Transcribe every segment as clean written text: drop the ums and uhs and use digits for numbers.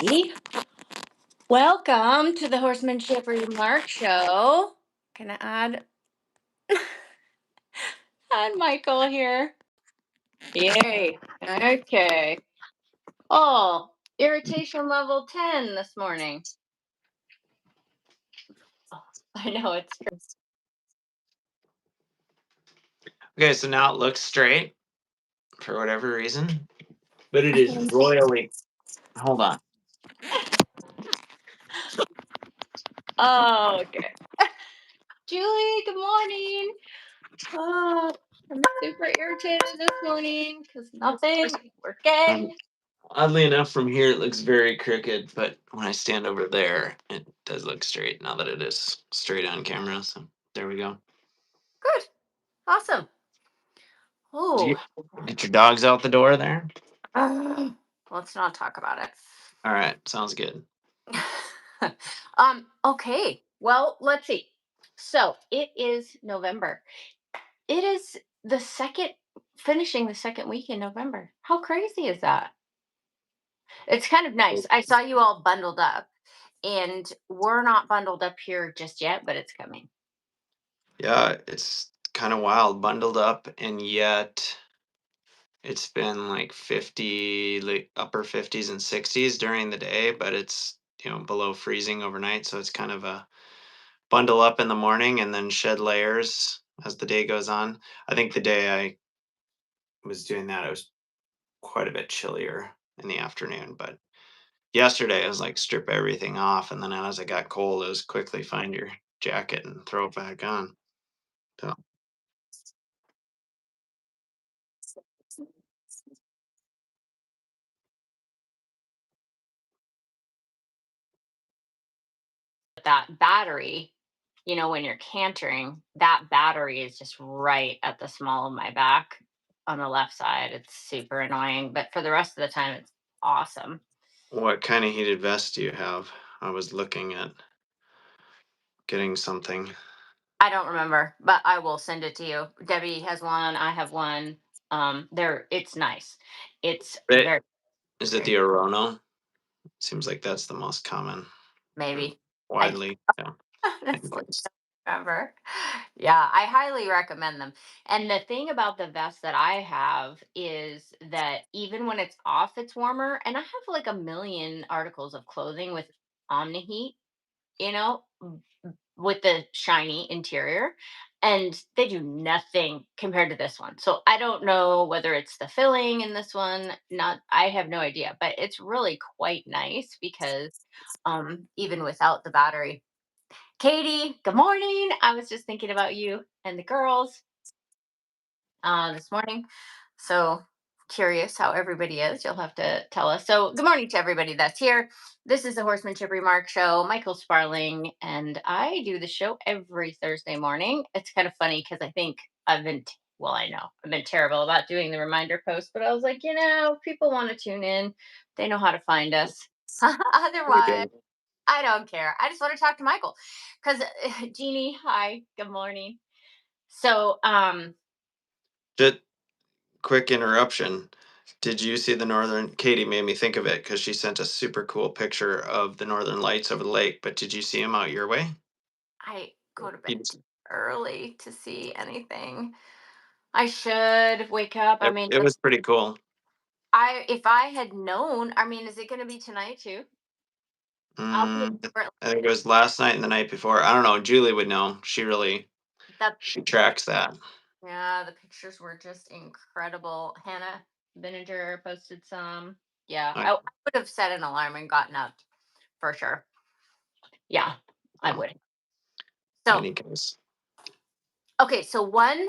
Alrighty. Welcome to the Horsemanship Remark Show. Can I add Michael here? Yay. Okay. Oh, irritation level 10 this morning. Oh, I know it's Okay, so now it looks straight for whatever reason, but it is royally. Hold on. Oh, okay. Julie, good morning. Oh, I'm super irritated this morning because nothing working. Oddly enough, from here it looks very crooked, but when I stand over there, it does look straight now that it is straight on camera. So there we go. Good. Awesome. Did Oh, you get your dogs out the door there? let's not talk about it. All right, sounds good. Okay. Well, let's see. So it is November. It is finishing the second week in November. How crazy is that? It's kind of nice. I saw you all bundled up, and we're not bundled up here just yet, but it's coming. Yeah, it's kind of wild, bundled up, and yet it's been like 50, like upper 50s and 60s during the day, but it's below freezing overnight, so it's kind of a bundle up in the morning and then shed layers as the day goes on. I think the day I was doing that, it was quite a bit chillier in the afternoon. But yesterday, I was like, strip everything off. And then as it got cold, it was quickly find your jacket and throw it back on. So, That battery, when you're cantering, that battery is just right at the small of my back on the left side. It's super annoying, but for the rest of the time, it's awesome. what kind of heated vest do you have? I was looking at getting something. I don't remember, but I will send it to you. Debbie has one. I have one. It's nice. It's It, very, is it very the Orono? Seems like that's the most common, uh, maybe. I widely. Yeah. honestly don't remember. Yeah, I highly recommend them. And the thing about the vest that I have is that even when it's off, it's warmer. And I have like a million articles of clothing with Omni-Heat, you know, with the shiny interior, and they do nothing compared to this one. So I don't know whether it's the filling in this one. Not I have no idea, but it's really quite nice because even without the battery. Katie, good morning. I was just thinking about you and the girls this morning. So curious how everybody is. You'll have to tell us. So, good morning to everybody that's here. This is the Horsemanship Remark Show. Michael Sparling, and I do the show every Thursday morning. It's kind of funny because I think well, I know I've been terrible about doing the reminder post, but I was like, people want to tune in. They know how to find us. Very Otherwise, good. I don't care. I just want to talk to Michael because Jeannie, hi, good morning. So, Just quick interruption. Did you see the northern? Katie made me think of it because she sent a super cool picture of the northern lights over the lake. But did you see them out your way? I go to bed You just- early to see anything. I should wake up. I mean, it was pretty cool. I if I had known, I mean, is it going to be tonight too? I'll be Mm, over I think it was last night and the night before. I don't know. Julie would know. the She tracks that. yeah, the pictures were just incredible. Hannah Vinegar posted some. Yeah, I, I would have set an alarm and gotten up for sure. Yeah, I well, would. in So any case, okay, so one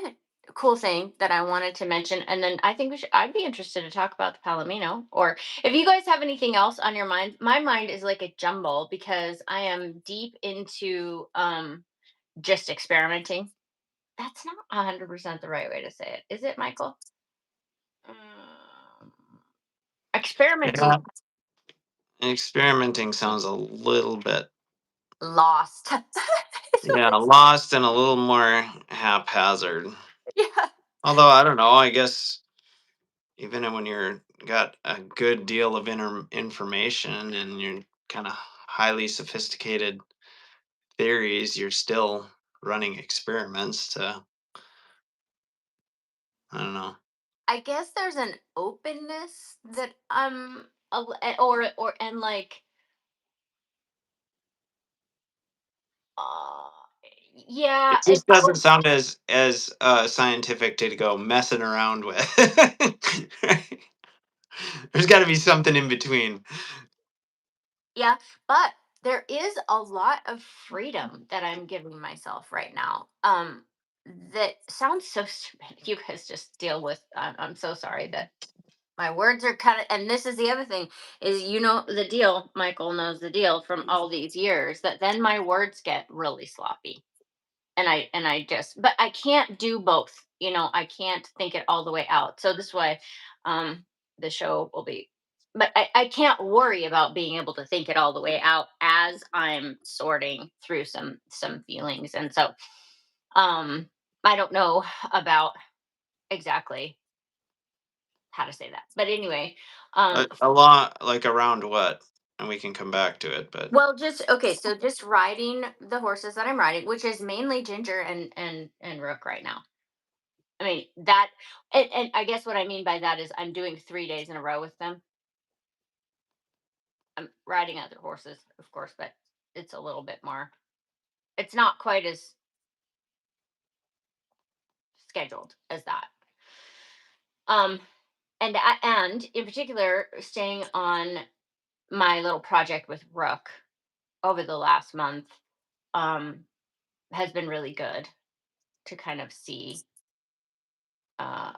cool thing that I wanted to mention, and then I think I'd be interested to talk about the Palomino, or if you guys have anything else on your mind. My mind is like a jumble because I am deep into just experimenting. That's not 100% the right way to say it, is it, Michael? Um, experimenting yeah, experimenting sounds a little bit, lost. It's what yeah, lost and a little more haphazard. yeah. Although I don't know. I guess even when you're got a good deal of information and you're kind of highly sophisticated theories, you're still running experiments to, I don't know. I guess there's an openness that or and like uh yeah, It just doesn't sound as scientific to go messing around with. Right? There's got to be something in between. yeah, but there is a lot of freedom that I'm giving myself right now. That sounds so stupid. You guys just deal with. I'm so sorry that my words are kind of. And this is the other thing is, you know, the deal. Michael knows the deal from all these years. That then my words get really sloppy, and I just. But I can't do both. You know, I can't think it all the way out. So this way, um, the show will be, but I can't worry about being able to think it all the way out as I'm sorting through some feelings. And so um I don't know about exactly how to say that. But anyway, A lot like around what? And we can come back to it, but well, just okay, so just riding the horses that I'm riding, which is mainly Ginger and Rook right now. I mean that, and I guess what I mean by that is I'm doing 3 days in a row with them. I'm riding other horses, of course, but it's a little bit more. It's not quite as scheduled as that. Um, and in particular, staying on my little project with Rook over the last month um, has been really good to kind of see, uh,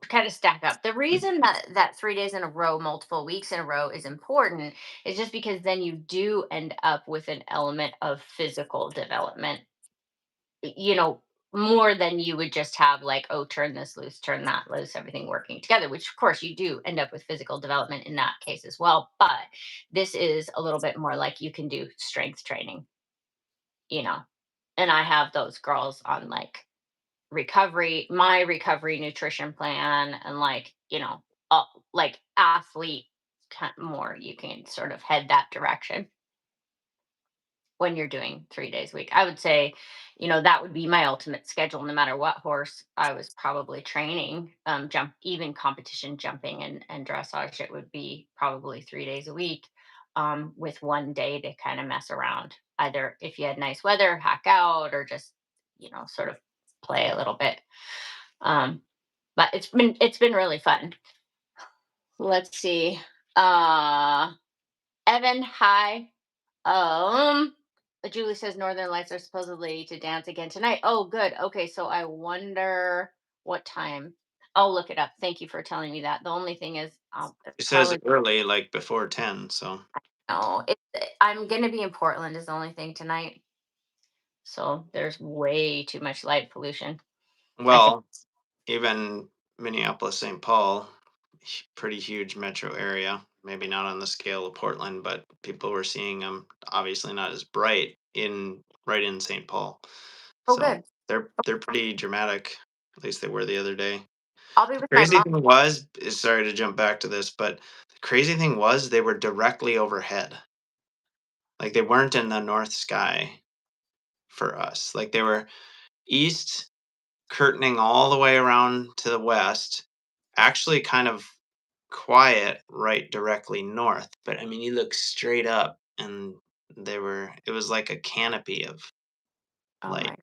to kind of stack up. The reason that 3 days in a row, multiple weeks in a row, is important is just because then you do end up with an element of physical development, you know, more than you would just have like, oh, turn this loose, turn that loose, everything working together, which of course you do end up with physical development in that case as well. But this is a little bit more like you can do strength training, you know. And I have those girls on like recovery, my recovery nutrition plan, and like, you know, like athlete kind more, you can sort of head that direction when you're doing 3 days a week. I would say, you know, that would be my ultimate schedule no matter what horse I was probably training. Jump, even competition jumping and dressage, it would be probably 3 days a week, with one day to kind of mess around. Either if you had nice weather, hack out, or just, you know, sort of play a little bit. Um, but it's been really fun. Let's see. Uh Evan, hi. Um, Julie says Northern Lights are supposedly to dance again tonight. Oh, good. Okay, so I wonder what time. I'll look it up. Thank you for telling me that. The only thing is, it says probably early, like before 10. So, no. I'm gonna be in Portland is the only thing tonight, so there's way too much light pollution. I think. well, even Minneapolis, St. Paul, pretty huge metro area. Maybe not on the scale of Portland, but people were seeing them obviously not as bright in right in St. Paul. Oh, So good. they're pretty dramatic. At least they were the other day. I'll be The with my crazy mom. thing was, is sorry to jump back to this, but the crazy thing was they were directly overhead. Like they weren't in the north sky for us. Like they were east, curtaining all the way around to the west, actually kind of quiet right directly north. But I mean, you look straight up and it was like a canopy of Oh my. light.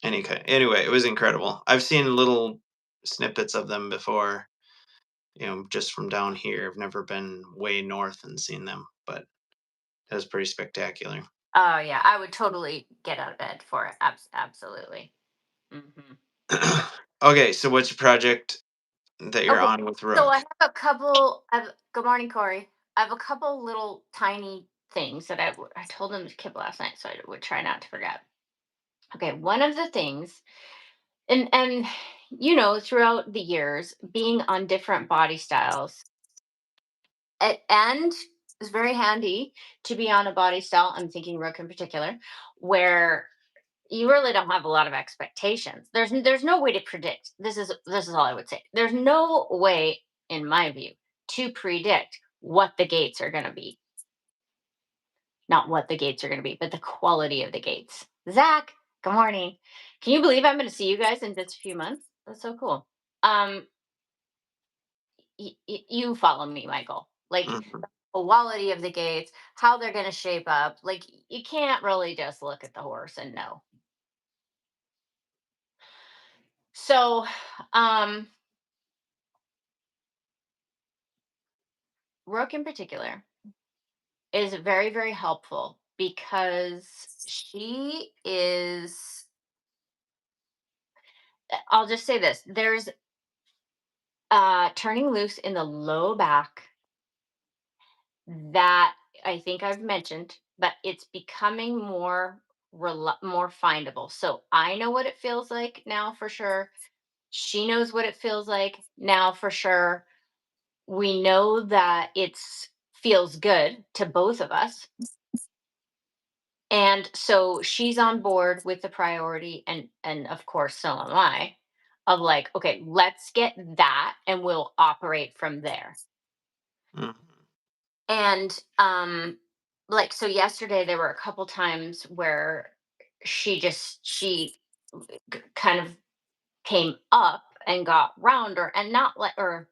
Anyway, it was incredible. I've seen little snippets of them before, just from down here. I've never been way north and seen them, but it was pretty spectacular. Oh yeah, I would totally get out of bed for it. Absolutely. Hmm. Okay, so what's your project that you're Okay, on with so I Rook? have a couple. Good morning, Corey. I have a couple little tiny things that I told them to keep last night, so I would try not to forget. Okay, one of the things, and you know, throughout the years, being on different body styles, and it's very handy to be on a body style. I'm thinking Rook in particular, where you really don't have a lot of expectations. There's no way to predict. This is all I would say. There's no way. in my view, to predict what the gates are going to be. Not what the gates are going to be, but the quality of the gates. Zach, good morning. Can you believe I'm going to see you guys in just a few months? That's so cool. Um, you follow me, Michael. Like Mhm. quality of the gates, how they're going to shape up. Like you can't really just look at the horse and know. So, um, Rook in particular is very, very helpful because she is, I'll just say this, there's turning loose in the low back that I think I've mentioned, but it's becoming more findable. So I know what it feels like now for sure. She knows what it feels like now for sure. We know that it's feels good to both of us. And so she's on board with the priority, and of course so am I, of like, okay, let's get that and we'll operate from there. Mhm. And like so yesterday there were a couple times where she kind of came up and got rounder and not let or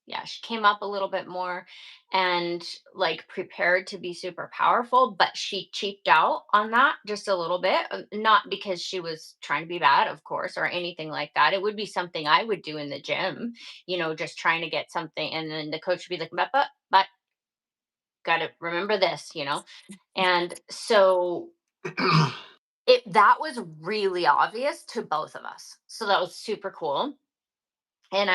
yeah, she came up a little bit more and like prepared to be super powerful, but she cheaped out on that just a little bit. Not because she was trying to be bad, of course, or anything like that. It would be something I would do in the gym, just trying to get something. And then the coach would be like, but got to remember this. And so that was really obvious to both of us. So that was super cool. And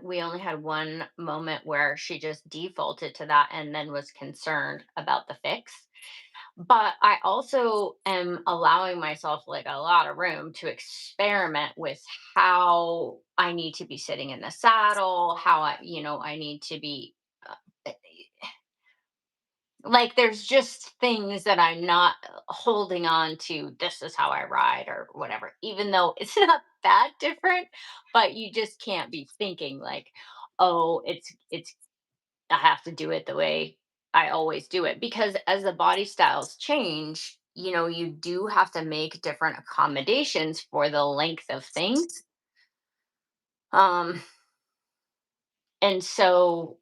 we only had one moment where she just defaulted to that and then was concerned about the fix. But I also am allowing myself like a lot of room to experiment with how I need to be sitting in the saddle, how I need to be uh, like there's just things that I'm not holding on to. This is how I ride or whatever, even though it's not that different, but you just can't be thinking like, oh, it's I have to do it the way I always do it. Because as the body styles change, you do have to make different accommodations for the length of things. Um, and so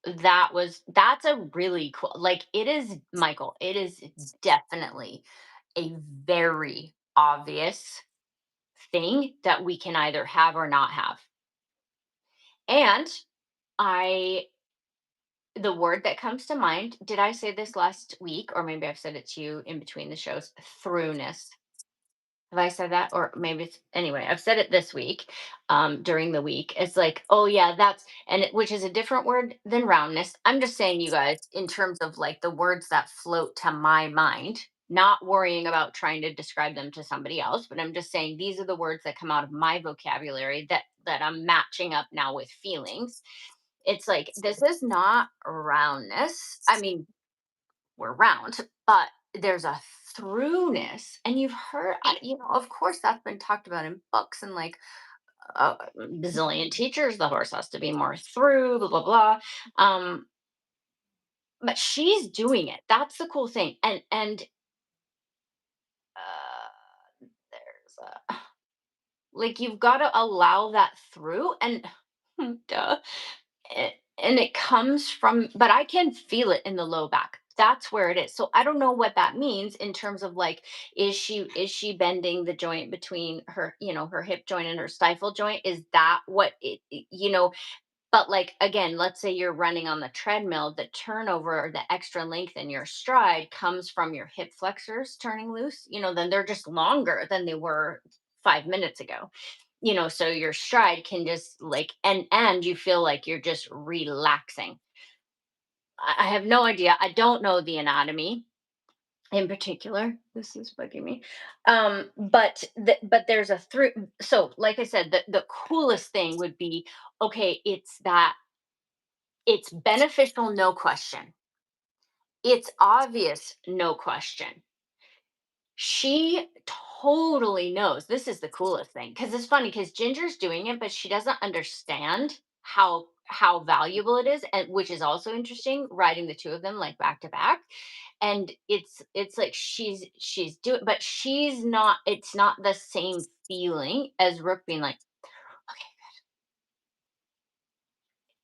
that's a really cool, like, it is, Michael, it is definitely a very obvious thing that we can either have or not have. And I the word that comes to mind, did I say this last week or maybe I've said it to you in between the shows? Throughness. Have I said that? Or maybe it's anyway, I've said it this week, during the week. It's like, oh yeah, which is a different word than roundness. I'm just saying, you guys, in terms of like the words that float to my mind, not worrying about trying to describe them to somebody else, but I'm just saying these are the words that come out of my vocabulary that I'm matching up now with feelings. It's like this is not roundness. I mean, we're round, but there's a throughness. And you've heard, of course, that's been talked about in books and like a bazillion teachers. The horse has to be more through, blah, blah, blah. Um, but she's doing it. That's the cool thing. And there's like, you've got to allow that through. And duh. And it comes from, but I can feel it in the low back. That's where it is. So I don't know what that means in terms of like, is she bending the joint between her hip joint and her stifle joint? Is that what but like, again, let's say you're running on the treadmill, the turnover or the extra length in your stride comes from your hip flexors turning loose. Then they're just longer than they were 5 minutes ago. So your stride can just like, and you feel like you're just relaxing. I have no idea. I don't know the anatomy in particular. This is bugging me. But there's a through. So like I said, the coolest thing would be, okay, it's beneficial, no question. It's obvious, no question. She totally knows. This is the coolest thing because it's funny because Ginger's doing it, but she doesn't understand how how valuable it is, and which is also interesting, riding the two of them like back to back. And it's like she's doing, but she's not, it's not the same feeling as Rook being like, okay,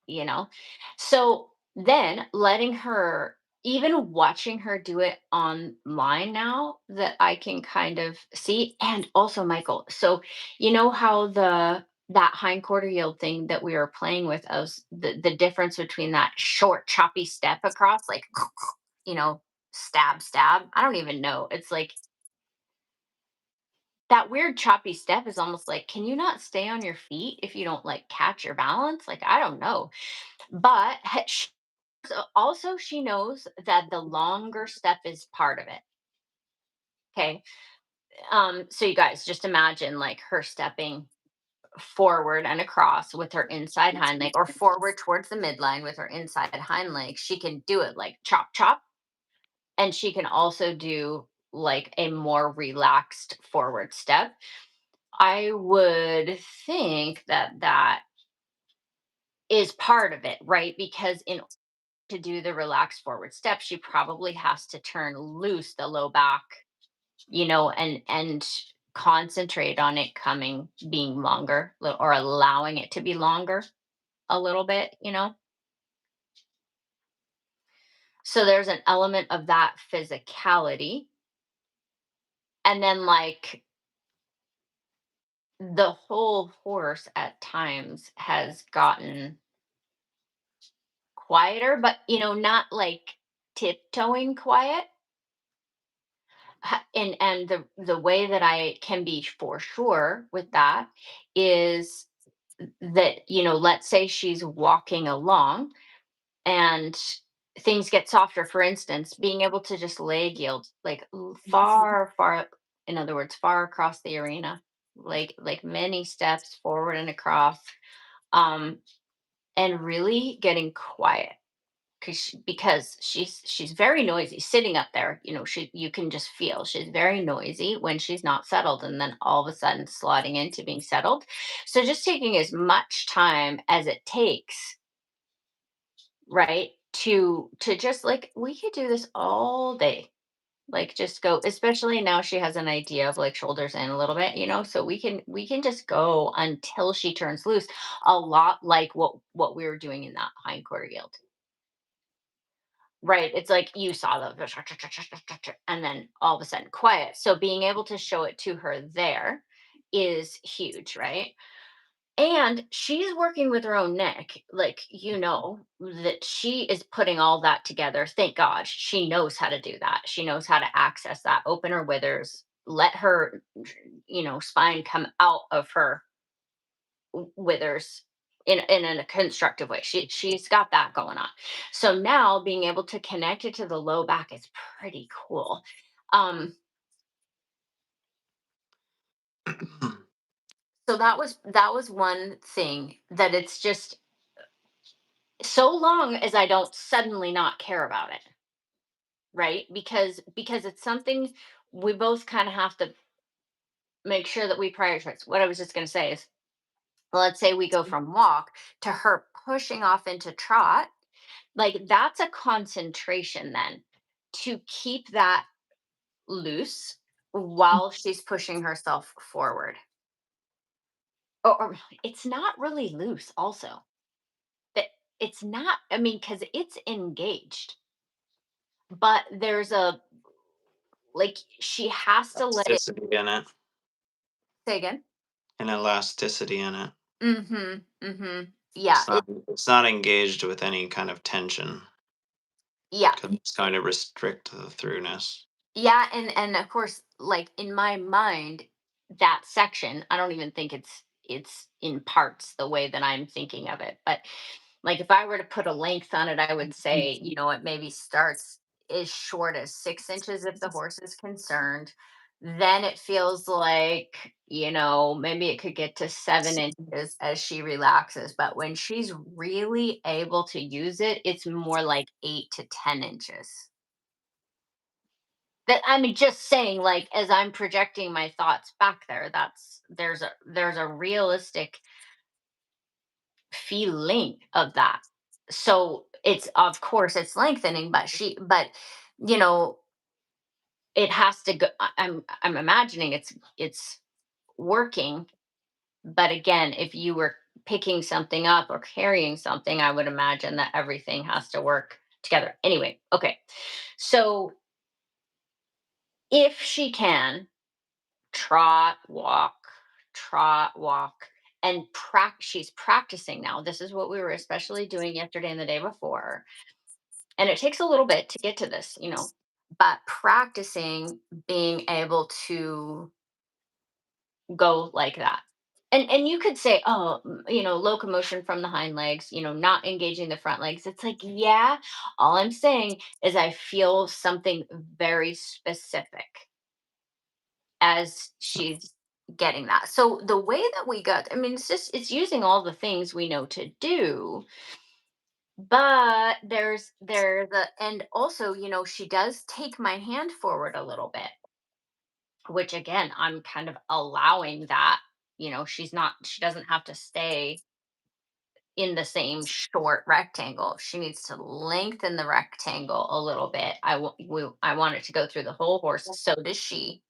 you know? So then letting her, even watching her do it online now that I can kind of see. And also, Michael, so you know how that hind quarter yield thing that we were playing with, us the difference between that short choppy step across, like, you know, stab stab, I don't even know, it's like that weird choppy step is almost like, can you not stay on your feet if you don't like catch your balance? Like, I don't know. But so also, she knows that the longer step is part of it. Okay. So you guys just imagine like her stepping forward and across with her inside hind leg, or forward towards the midline with her inside hind leg. She can do it like chop chop. And she can also do like a more relaxed forward step. I would think that that is part of it, right? Because in to do the relaxed forward step, she probably has to turn loose the low back, and concentrate on it coming being longer, or allowing it to be longer a little bit. So there's an element of that physicality. And then like the whole horse at times has gotten quieter, but not like tiptoeing quiet. And the way that I can be for sure with that is that, let's say she's walking along and things get softer. For instance, being able to just leg yield like far far, in other words, far across the arena, like many steps forward and across, um and really getting quiet, because she's very noisy sitting up there. You can just feel she's very noisy when she's not settled, and then all of a sudden slotting into being settled. So just taking as much time as it takes, right, to just like, we could do this all day, like just go, especially now she has an idea of like shoulders in a little bit, so we can just go until she turns loose, a lot like what we were doing in that hind quarter yield. Right, it's like you saw the and then all of a sudden quiet. So being able to show it to her there is huge, right? And she's working with her own neck, like, that she is putting all that together. Thank God she knows how to do that. She knows how to access that, open her withers, let her, spine come out of her withers in a constructive way. She's got that going on. So now being able to connect it to the low back is pretty cool. Um, so that was one thing, that it's just, so long as I don't suddenly not care about it, right? Because it's something we both kind of have to make sure that we prioritize. What I was just going to say is, let's say we go from walk to her pushing off into trot. Like, that's a concentration then, to keep that loose while she's pushing herself forward. Or it's not really loose also. That it's not, I mean, because it's engaged, but there's a, like, she has to let it. Elasticity in it, Say again. and elasticity in it. Mm-hmm. Mm-hmm. Yeah. It's not engaged with any kind of tension, Yeah. because it's going to restrict the throughness. Yeah, and of course, like in my mind, that section, I don't even think it's in parts the way that I'm thinking of it. But like, if I were to put a length on it, I would say, it maybe starts as short as 6 inches if the horse is concerned. Then it feels like, maybe it could get to 7 inches as she relaxes. But when she's really able to use it, it's more like 8 to 10 inches. That, I mean, just saying, like, as I'm projecting my thoughts back there, there's a realistic feeling of that. So it's, of course it's lengthening, but you know, it has to go. I'm imagining it's working. But again, if you were picking something up or carrying something, I would imagine that everything has to work together. Anyway, okay. So if she can trot, walk, and she's practicing now. This is what we were especially doing yesterday and the day before. And it takes a little bit to get to this, but practicing being able to go like that. And you could say, oh, locomotion from the hind legs, not engaging the front legs. It's like, yeah, all I'm saying is I feel something very specific as she's getting that. So the way that we got, I mean, it's using all the things we know to do, but and also, she does take my hand forward a little bit, which again, I'm kind of allowing that. She doesn't have to stay in the same short rectangle. She needs to lengthen the rectangle a little bit. I want it to go through the whole horse. So does she.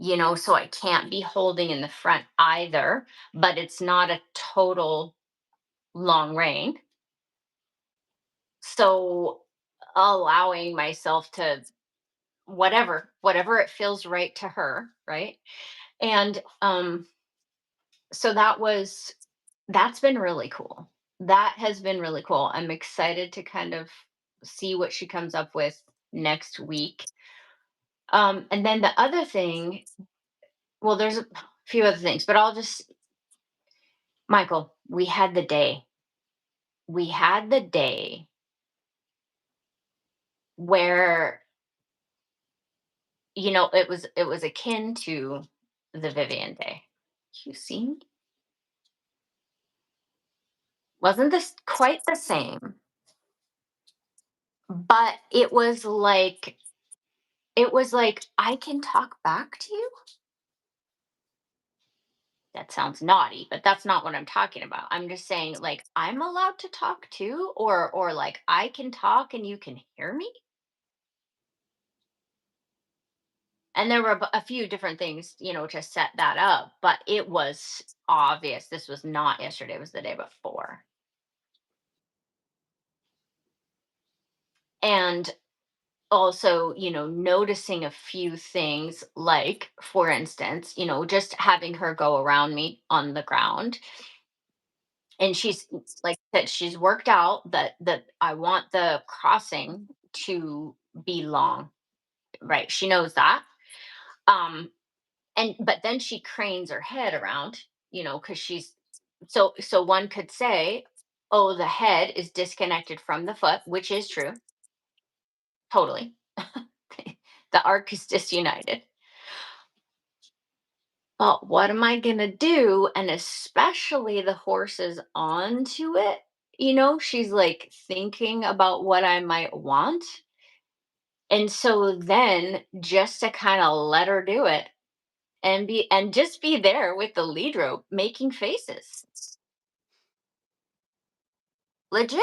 So I can't be holding in the front either, but it's not a total long rein. So allowing myself to whatever it feels right to her, right? And so that's been really cool. That has been really cool. I'm excited to kind of see what she comes up with next week. And then the other thing, well, there's a few other things, but Michael, we had the day. We had the day where, it was akin to the Vivian day. You see? Wasn't this quite the same? But it was like I can talk back to you. That sounds naughty, but that's not what I'm talking about. I'm just saying, like, I'm allowed to talk too, or like I can talk and you can hear me. And there were a few different things, to set that up, but it was obvious this was not yesterday, it was the day before. And also, noticing a few things, like, for instance, just having her go around me on the ground. And she's, like I said, she's worked out that I want the crossing to be long, right? She knows that. Um, and but then she cranes her head around, because so one could say, oh, the head is disconnected from the foot, which is true, totally. The arc is disunited. But what am I gonna do? And especially the horse is onto it. She's like thinking about what I might want. And so then just to kind of let her do it and just be there with the lead rope making faces. Legit.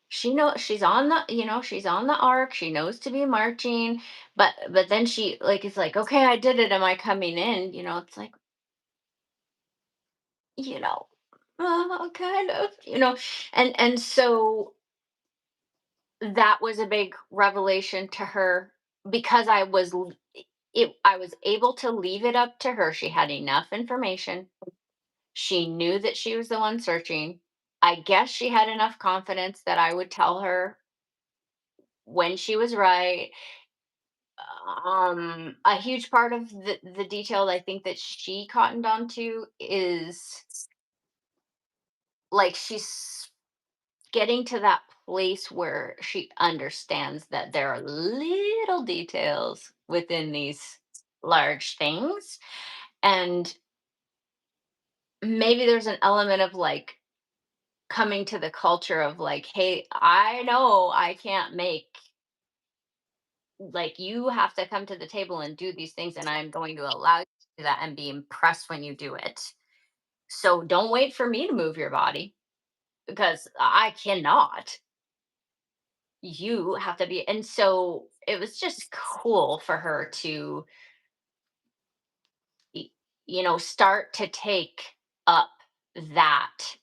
She's on the arc. She knows to be marching, but then she like is like, okay, I did it. Am I coming in? It's like, you know, kind of, and so that was a big revelation to her because I was able to leave it up to her. She had enough information. She knew that she was the one searching. I guess she had enough confidence that I would tell her when she was right. A huge part of the detail I think that she cottoned onto is, like, she's getting to that place where she understands that there are little details within these large things. And maybe there's an element of, like, coming to the culture of, like, hey, I know I can't make, like, you have to come to the table and do these things, and I'm going to allow you to do that and be impressed when you do it. So don't wait for me to move your body because I cannot. You have to be. And so it was just cool for her to, y- start to take up that.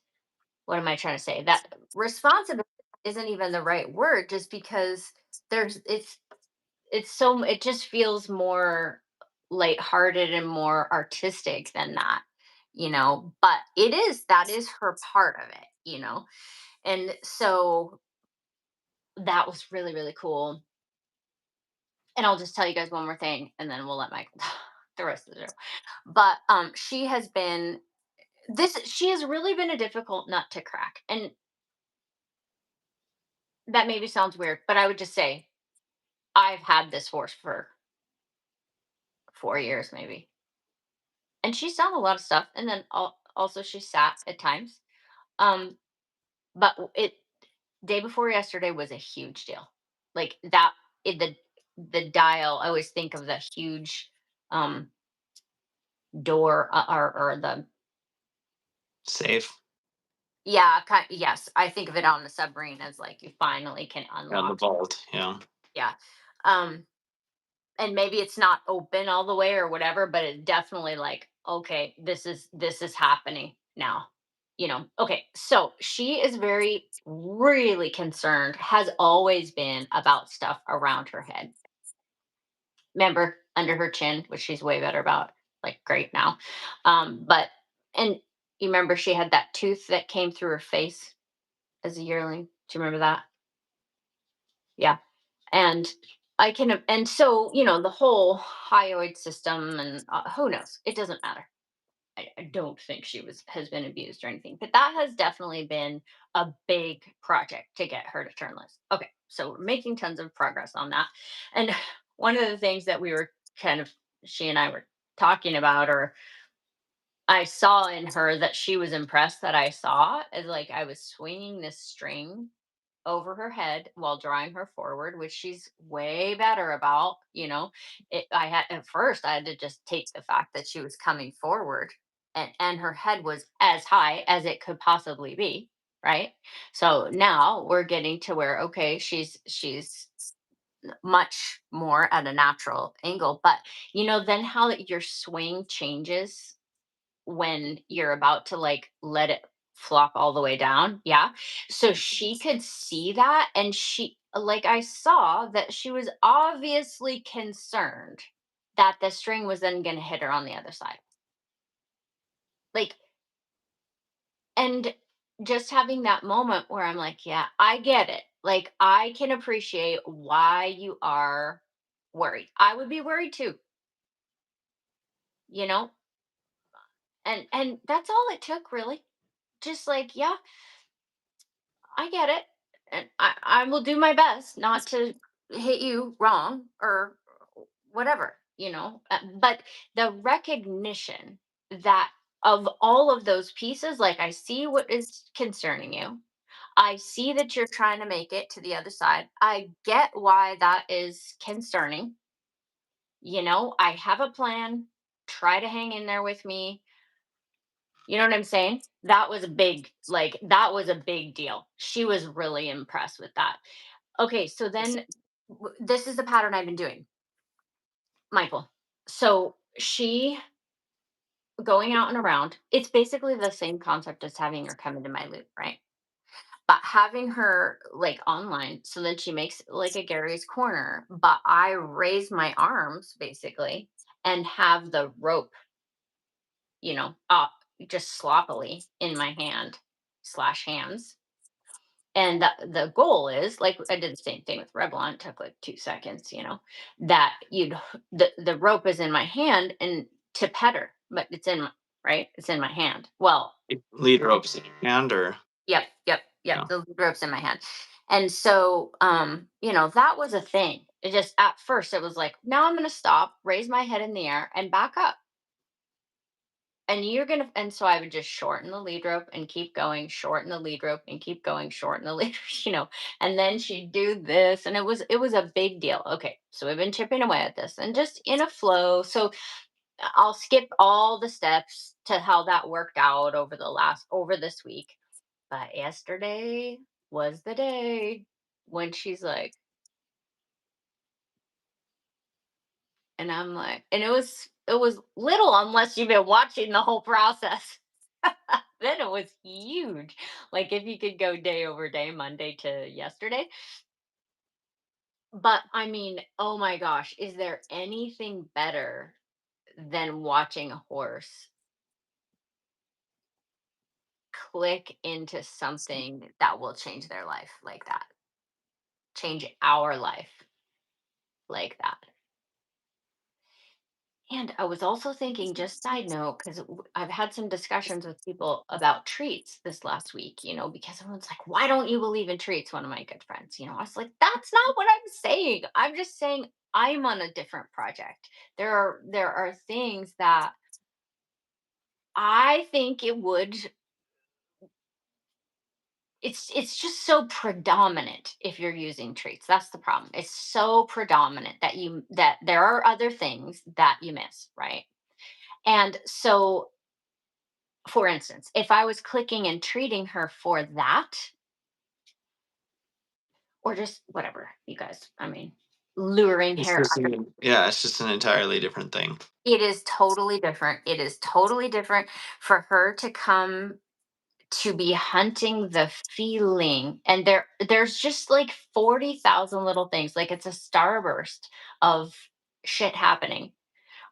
What am I trying to say? That responsibility isn't even the right word, just because there's, it just feels more lighthearted and more artistic than that, but that is her part of it. And so that was really, really cool. And I'll just tell you guys one more thing, and then we'll let Michael the rest of the show. But she has really been a difficult nut to crack. And that maybe sounds weird, but I would just say I've had this horse for 4 years maybe. And she's done a lot of stuff. And then also she sat at times. Um, but it day before yesterday was a huge deal. Like that, the dial. I always think of the huge um door, or the, Safe. yeah, yes, I think of it on the submarine as like you finally can Yeah, the unlock. vault. Yeah. Yeah. Um, and maybe it's not open all the way or whatever, but it definitely, like, okay, this is happening now. Okay, so she is very, really concerned, has always been, about stuff around her head. Remember, under her chin, which she's way better about, like, great now. But and you remember she had that tooth that came through her face as a yearling. Do you remember that? Yeah. And and so, the whole hyoid system, and who knows, it doesn't matter. I don't think she has been abused or anything, but that has definitely been a big project to get her to turn loose. Okay, so we're making tons of progress on that. And one of the things that we were kind of, she and I were talking about, or I saw in her that she was impressed that I saw, is like I was swinging this string over her head while drawing her forward, which she's way better about. I had, at first, I had to just take the fact that she was coming forward, and her head was as high as it could possibly be, right? So now we're getting to where, okay, she's much more at a natural angle. But then how your swing changes when you're about to, like, let it flop all the way down. Yeah. So she could see that, and I saw that she was obviously concerned that the string was then going to hit her on the other side. Like, and just having that moment where I'm like, yeah, I get it. Like, I can appreciate why you are worried. I would be worried too, you know? And that's all it took, really. Just like, yeah, I get it. And I will do my best not to hit you wrong or whatever, But the recognition that, of all of those pieces, like, I see what is concerning you. I see that you're trying to make it to the other side. I get why that is concerning. I have a plan. Try to hang in there with me. You know what I'm saying? That was a big deal. She was really impressed with that. Okay, so then, this is the pattern I've been doing, Michael. So she going out and around, it's basically the same concept as having her come into my loop, right? But having her, like, online, so then she makes like a Gary's corner, but I raise my arms basically and have the rope, up just sloppily in my hand slash hands. And the goal is, like, I did the same thing with Revlon. It took like 2 seconds, that the rope is in my hand, and to pet her, but right, it's in my hand. Well, Lead ropes in your hand, or yep, yep, yep. yeah. The lead rope's in my hand. And so, that was a thing. It just, at first, it was like, now I'm gonna stop, raise my head in the air, and back up. And so I would just shorten the lead rope and keep going, shorten the lead rope and keep going, shorten the lead, and then she'd do this, and it was a big deal. Okay, so we've been chipping away at this and just in a flow. So I'll skip all the steps to how that worked out over this week. But yesterday was the day when she's like, and I'm like, and it was little unless you've been watching the whole process. Then it was huge. Like if you could go day over day, Monday to yesterday. But I mean, oh my gosh, is there anything better than watching a horse click into something that will change their life like that? Change our life like that. And I was also thinking, just side note, because I've had some discussions with people about treats this last week, because everyone's like, why don't you believe in treats? One of my good friends, I was like, that's not what I'm saying. I'm just saying I'm on a different project. There are things that I think it's just so predominant if you're using treats. That's the problem. It's so predominant that there are other things that you miss, right? And so, for instance, if I was clicking and treating her for that, or just whatever, you guys, I mean, luring It's her just under, yeah, it's just an entirely different thing. it is totally different. It is totally different for her to come to be hunting the feeling. And there's just like 40,000 little things. Like it's a starburst of shit happening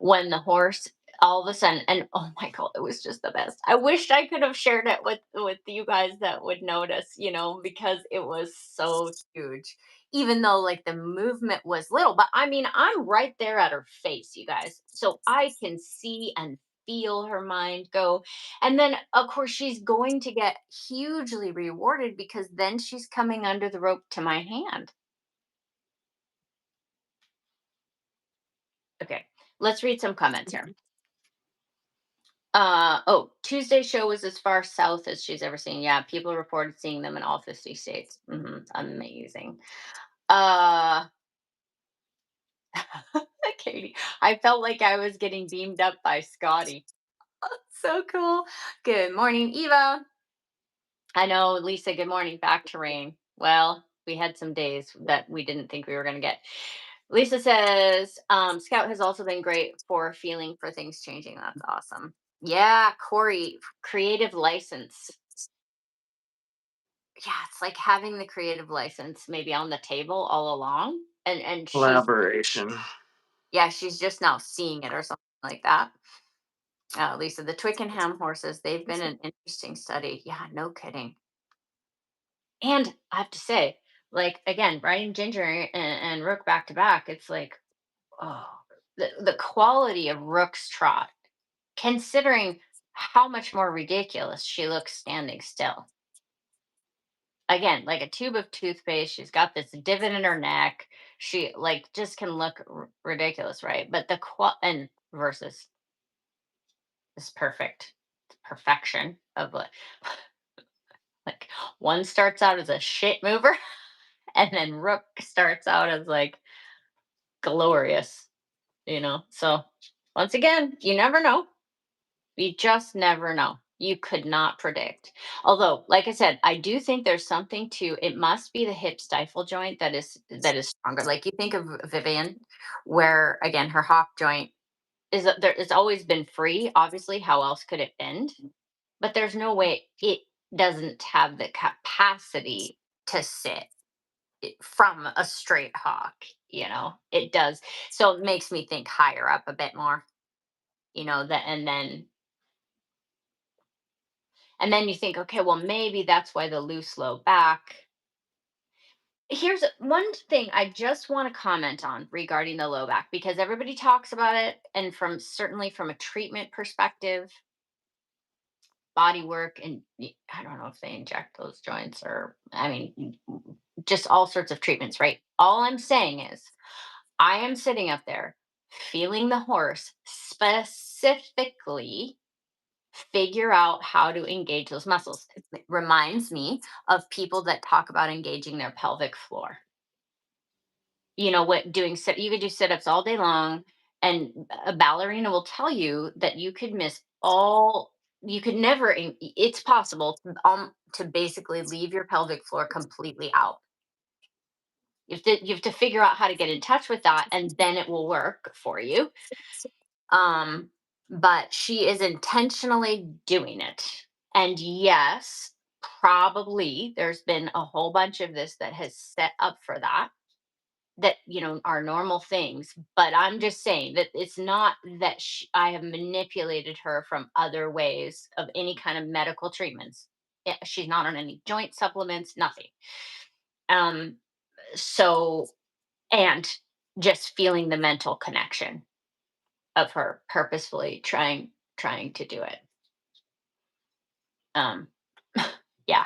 when the horse all of a sudden, and oh my god, it was just the best. I wished I could have shared it with you guys that would notice, because it was so huge. Even though like the movement was little, but I mean, I'm right there at her face, you guys, so I can see and feel her mind go. And then of course she's going to get hugely rewarded because then she's coming under the rope to my hand. Okay, let's read some comments here. Tuesday show was as far south as she's ever seen. Yeah, people reported seeing them in all 50 states. Amazing. Uh Katie, I felt like I was getting beamed up by Scotty. So cool. Good morning, Eva. I know, Lisa, good morning. Back to rain. Well, we had some days that we didn't think we were going to get. Lisa says, Scout has also been great for feeling for things changing. That's awesome. Yeah, Corey, creative license. Yeah, it's like having the creative license maybe on the table all along. And she's, Collaboration. yeah, she's just now seeing it or something like that. Lisa, the Twickenham horses, they've been an interesting study. Yeah, no kidding. And I have to say, like again, riding Ginger and Rook back to back, it's like, oh, the quality of Rook's trot, considering how much more ridiculous she looks standing still. Again, like a tube of toothpaste. She's got this divot in her neck. She like just can look ridiculous, right? But and versus this perfection of like one starts out as a shit mover, and then Rook starts out as like glorious, So once again, you never know. You just never know. You could not predict. Although, like I said, I do think there's something to it. Must be the hip stifle joint that is stronger. Like you think of Vivian, where again her hock joint is there. It's always been free. Obviously, how else could it bend? But there's no way it doesn't have the capacity to sit from a straight hawk. It does. So it makes me think higher up a bit more. That and then you think, okay, well, maybe that's why the loose low back. Here's one thing I just want to comment on regarding the low back because everybody talks about it, and certainly from a treatment perspective, body work, and I don't know if they inject those joints or, I mean, just all sorts of treatments, right? All I'm saying is, I am sitting up there feeling the horse specifically figure out how to engage those muscles. It reminds me of people that talk about engaging their pelvic floor. What doing sit you could do sit-ups all day long And a ballerina will tell you that you could miss all, you could never, it's possible to basically leave your pelvic floor completely out. You have to figure out how to get in touch with that, and then it will work for you. Um, but she is intentionally doing it. And yes, probably there's been a whole bunch of this that has set up for that, that are normal things. But I'm just saying that it's not that I have manipulated her from other ways of any kind of medical treatments. She's not on any joint supplements, nothing. um so, and just feeling the mental connection of her purposefully trying to do it. um yeah,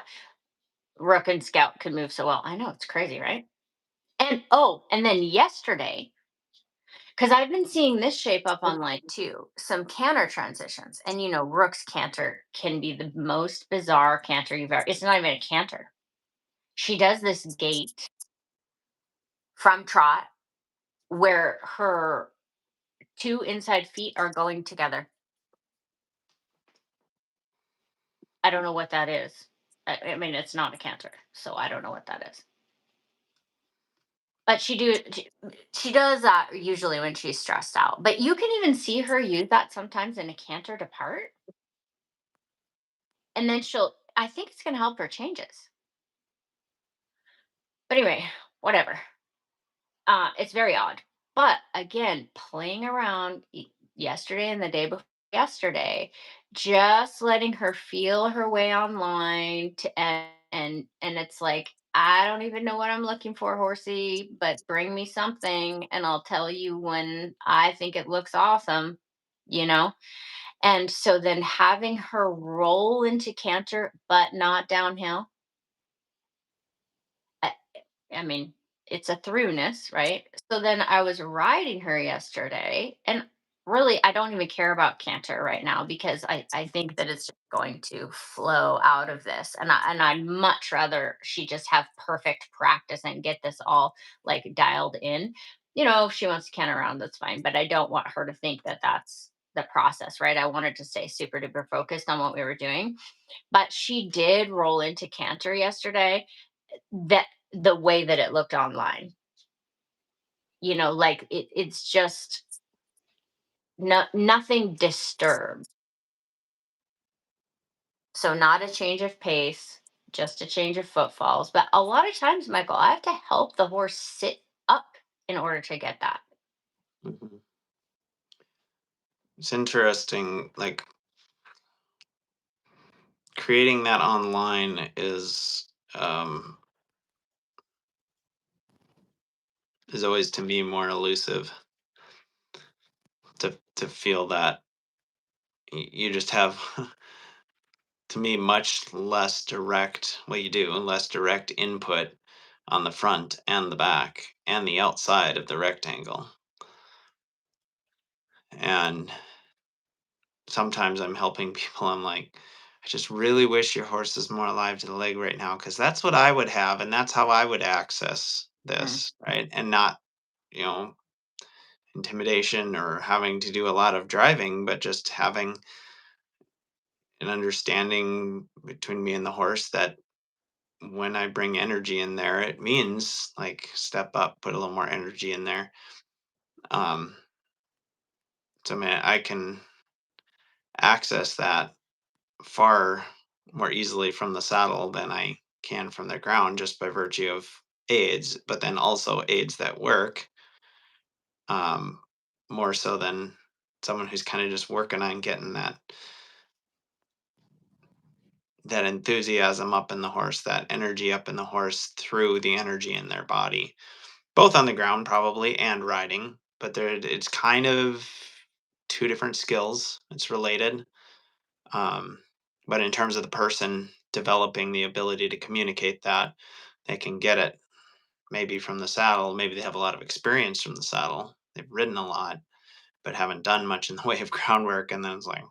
Rook and Scout can move so well. I know, it's crazy, right? And oh, and then yesterday, because I've been seeing this shape up online too, some canter transitions. And Rook's canter can be the most bizarre canter you've ever. It's not even a canter. She does this gait from trot where her two inside feet are going together. I don't know what that is. I mean, it's not a canter, so I don't know what that is. But she does that usually when she's stressed out. But you can even see her use that sometimes in a canter depart, and then I think it's gonna help her changes. But anyway, whatever. It's very odd. But again, playing around yesterday and the day before yesterday, just letting her feel her way online and it's like, I don't even know what I'm looking for, horsey, but bring me something and I'll tell you when I think it looks awesome, you know? And so then having her roll into canter, but not downhill. I mean, it's a throughness, right? So then I was riding her yesterday, and really, I don't even care about canter right now because I think that it's just going to flow out of this, and I'd much rather she just have perfect practice and get this all like dialed in. If she wants to canter around, that's fine, but I don't want her to think that that's the process, right? I wanted to stay super duper focused on what we were doing, but she did roll into canter yesterday, that the way that it looked online. Like it's just nothing disturbed. So not a change of pace, just a change of footfalls. But a lot of times, Michael, I have to help the horse sit up in order to get that. Mhm. It's interesting. Like creating that online is always to me more elusive to feel that you just have to me much less direct what you do less direct input on the front and the back and the outside of the rectangle. And sometimes I'm helping people. I'm like, I just really wish your horse is more alive to the leg right now because that's what I would have and that's how I would access Mhm. this, right? And not, you know, intimidation or having to do a lot of driving, but just having an understanding between me and the horse that when I bring energy in there, it means like step up, put a little more energy in there. Um, so I mean, I can access that far more easily from the saddle than I can from the ground just by virtue of aids, but then also aids that work, um, more so than someone who's kind of just working on getting that enthusiasm up in the horse, that energy up in the horse through the energy in their body, both on the ground probably and riding. But it's kind of two different skills. It's related, um, but in terms of the person developing the ability to communicate that, they can get it maybe from the saddle. Maybe they have a lot of experience from the saddle. They've ridden a lot, but haven't done much in the way of groundwork. And then it's like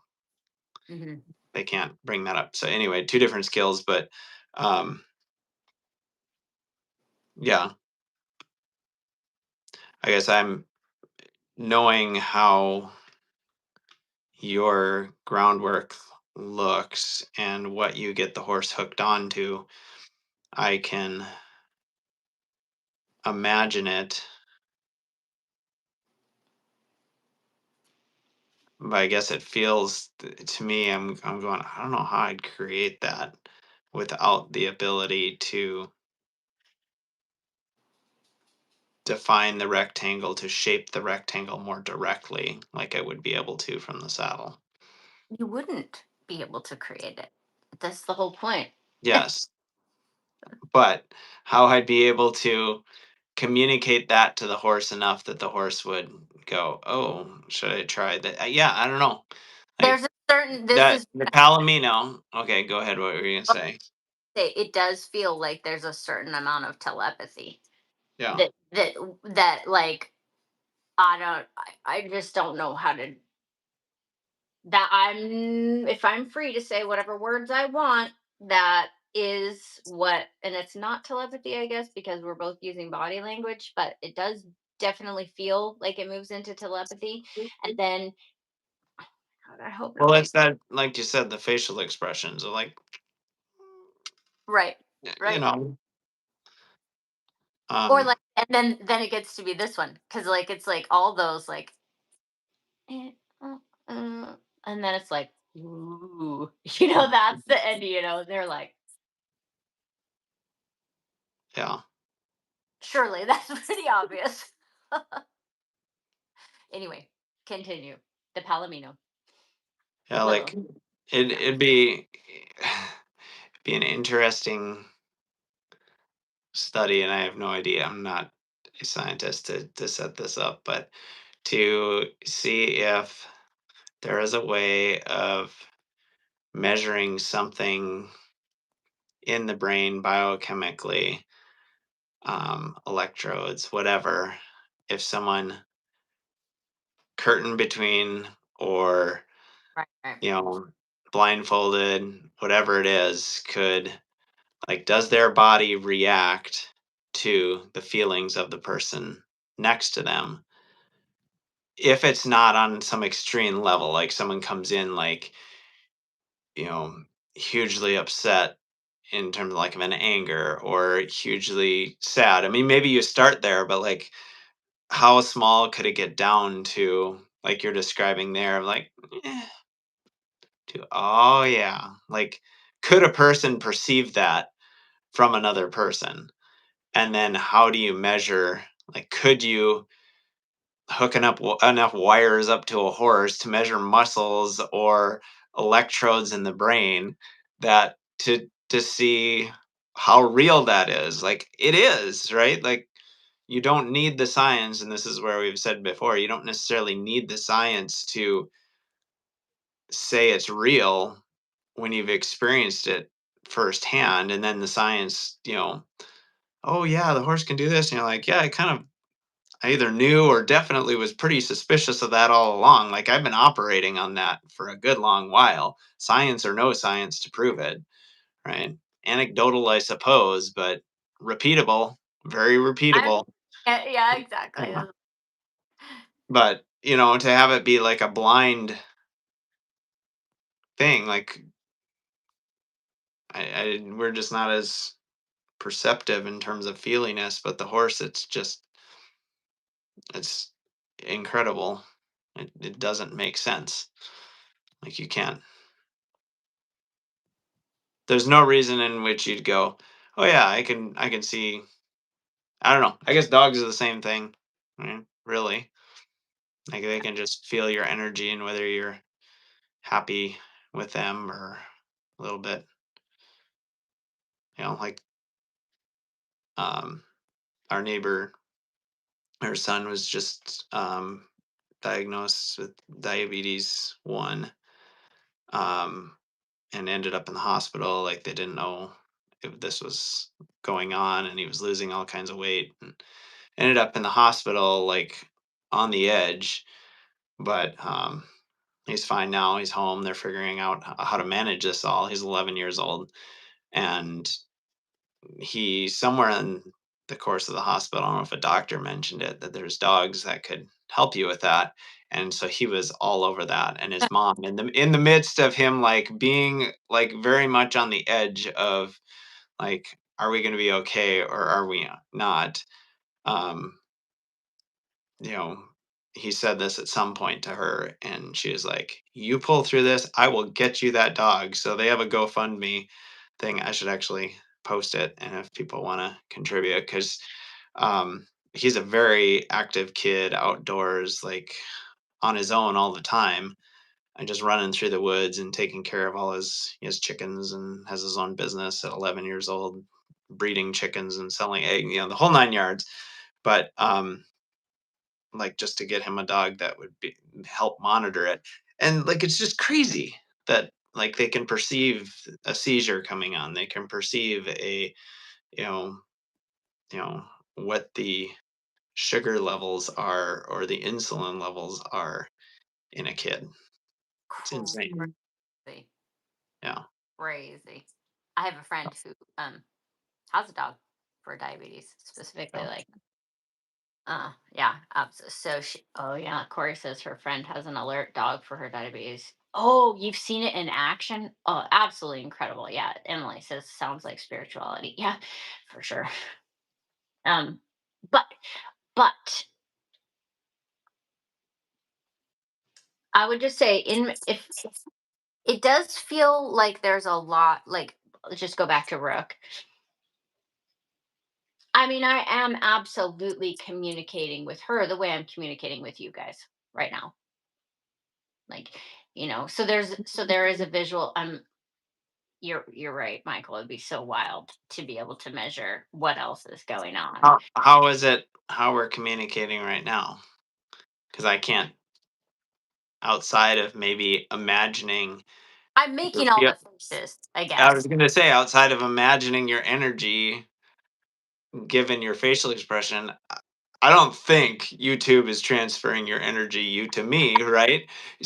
Mhm. they can't bring that up. So anyway, two different skills, but um, yeah, I guess I'm. knowing how your groundwork looks and what you get the horse hooked onto, I can imagine it. But I guess it feels to me, I'm going, I don't know how I'd create that without the ability to define the rectangle, to shape the rectangle more directly like I would be able to from the saddle. You wouldn't be able to create it. That's the whole point. Yes, but how I'd be able to communicate that to the horse enough that the horse would go, "Oh, should I try that?" Yeah, I don't know. There's Like a certain this that is the Palomino. Okay, go ahead. What were you gonna say? it does feel like there's a certain amount of telepathy Yeah. that like I just don't know how to that I'm if I'm free to say whatever words I want, that is what, and it's not telepathy, I guess, because we're both using body language, but it does definitely feel like it moves into telepathy. And then God, I hope Well, nobody it's that, like you said, the facial expressions are like, right, you right. know, Or um, like and then it gets to be this one because like it's like all those like eh, uh, and then it's like ooh, that's the end, they're like yeah, surely that's pretty obvious. Anyway, continue. The Palomino. yeah, Little. like Yeah. it'd be be an interesting study, and I have no idea. I'm not a scientist to set this up, but to see if there is a way of measuring something in the brain biochemically, electrodes, whatever, if someone curtain between or Right, right. you know blindfolded, whatever it is, could like does their body react to the feelings of the person next to them if it's not on some extreme level, like someone comes in like you know hugely upset in terms of like of an anger or hugely sad. I mean, maybe you start there, but like how small could it get down to, like you're describing there, like eh, to oh yeah, like could a person perceive that from another person? And then how do you measure, like could you hooking up enough wires up to a horse to measure muscles or electrodes in the brain that to see how real that is? Like it is, right? Like you don't need the science, and this is where we've said before, you don't necessarily need the science to say it's real when you've experienced it firsthand. And then the science, oh yeah, the horse can do this, and you're like, yeah, I either knew or definitely was pretty suspicious of that all along. Like I've been operating on that for a good long while, science or no science to prove it, right? Anecdotal, I suppose, but repeatable, very I'm repeatable. yeah, yeah, exactly. Yeah. But to have it be like a blind thing, like we're just not as perceptive in terms of feeliness, but the horse, it's incredible. It doesn't make sense. Like you can't. There's no reason in which you'd go, oh yeah, I can see. I don't know. I guess dogs are the same thing. Really, like they can just feel your energy and whether you're happy with them or a little bit. Like um, our neighbor, her son was just diagnosed with diabetes one, um, and ended up in the hospital. Like they didn't know if this was going on, and he was losing all kinds of weight, and ended up in the hospital, like on the edge. But he's fine now. He's home. They're figuring out how to manage this all. He's 11 years old, and he somewhere in the course of the hospital. I don't know if a doctor mentioned it, that there's dogs that could help you with that. And so he was all over that, and his mom in the midst of him like being like very much on the edge of like, are we going to be okay or are we not? Um, you know, he said this at some point to her, and she was like, "You pull through this, I will get you that dog." So they have a GoFundMe thing. I should actually post it, and if people want to contribute, because he's a very active kid outdoors, like on his own all the time, and just running through the woods and taking care of all he has chickens and has his own business at 11 years old, breeding chickens and selling eggs, the whole 9 yards. But like just to get him a dog that would be help monitor it. And like it's just crazy that like they can perceive a seizure coming on. They can perceive you know, you know what the sugar levels are or the insulin levels are in a kid. It's insane. Crazy, Yeah. crazy. I have a friend who has a dog for diabetes, specifically Yeah. like yeah, so oh yeah, Corey says her friend has an alert dog for her diabetes. Oh, you've seen it in action? Oh, absolutely incredible. Yeah, Emily says sounds like spirituality. Yeah, for sure. Um, but but I would just say in if it does feel like there's a lot like let's just go back to Rook. I mean, I am absolutely communicating with her the way I'm communicating with you guys right now. Like, so there is a visual. You're right, Michael. It'd be so wild to be able to measure what else is going on. How is it how we're communicating right now? Because I can't, outside of maybe imagining I'm your making all feel. the faces, I I guess. was gonna say, outside of imagining your energy given your facial expression, I don't think YouTube is transferring your energy you to me, right?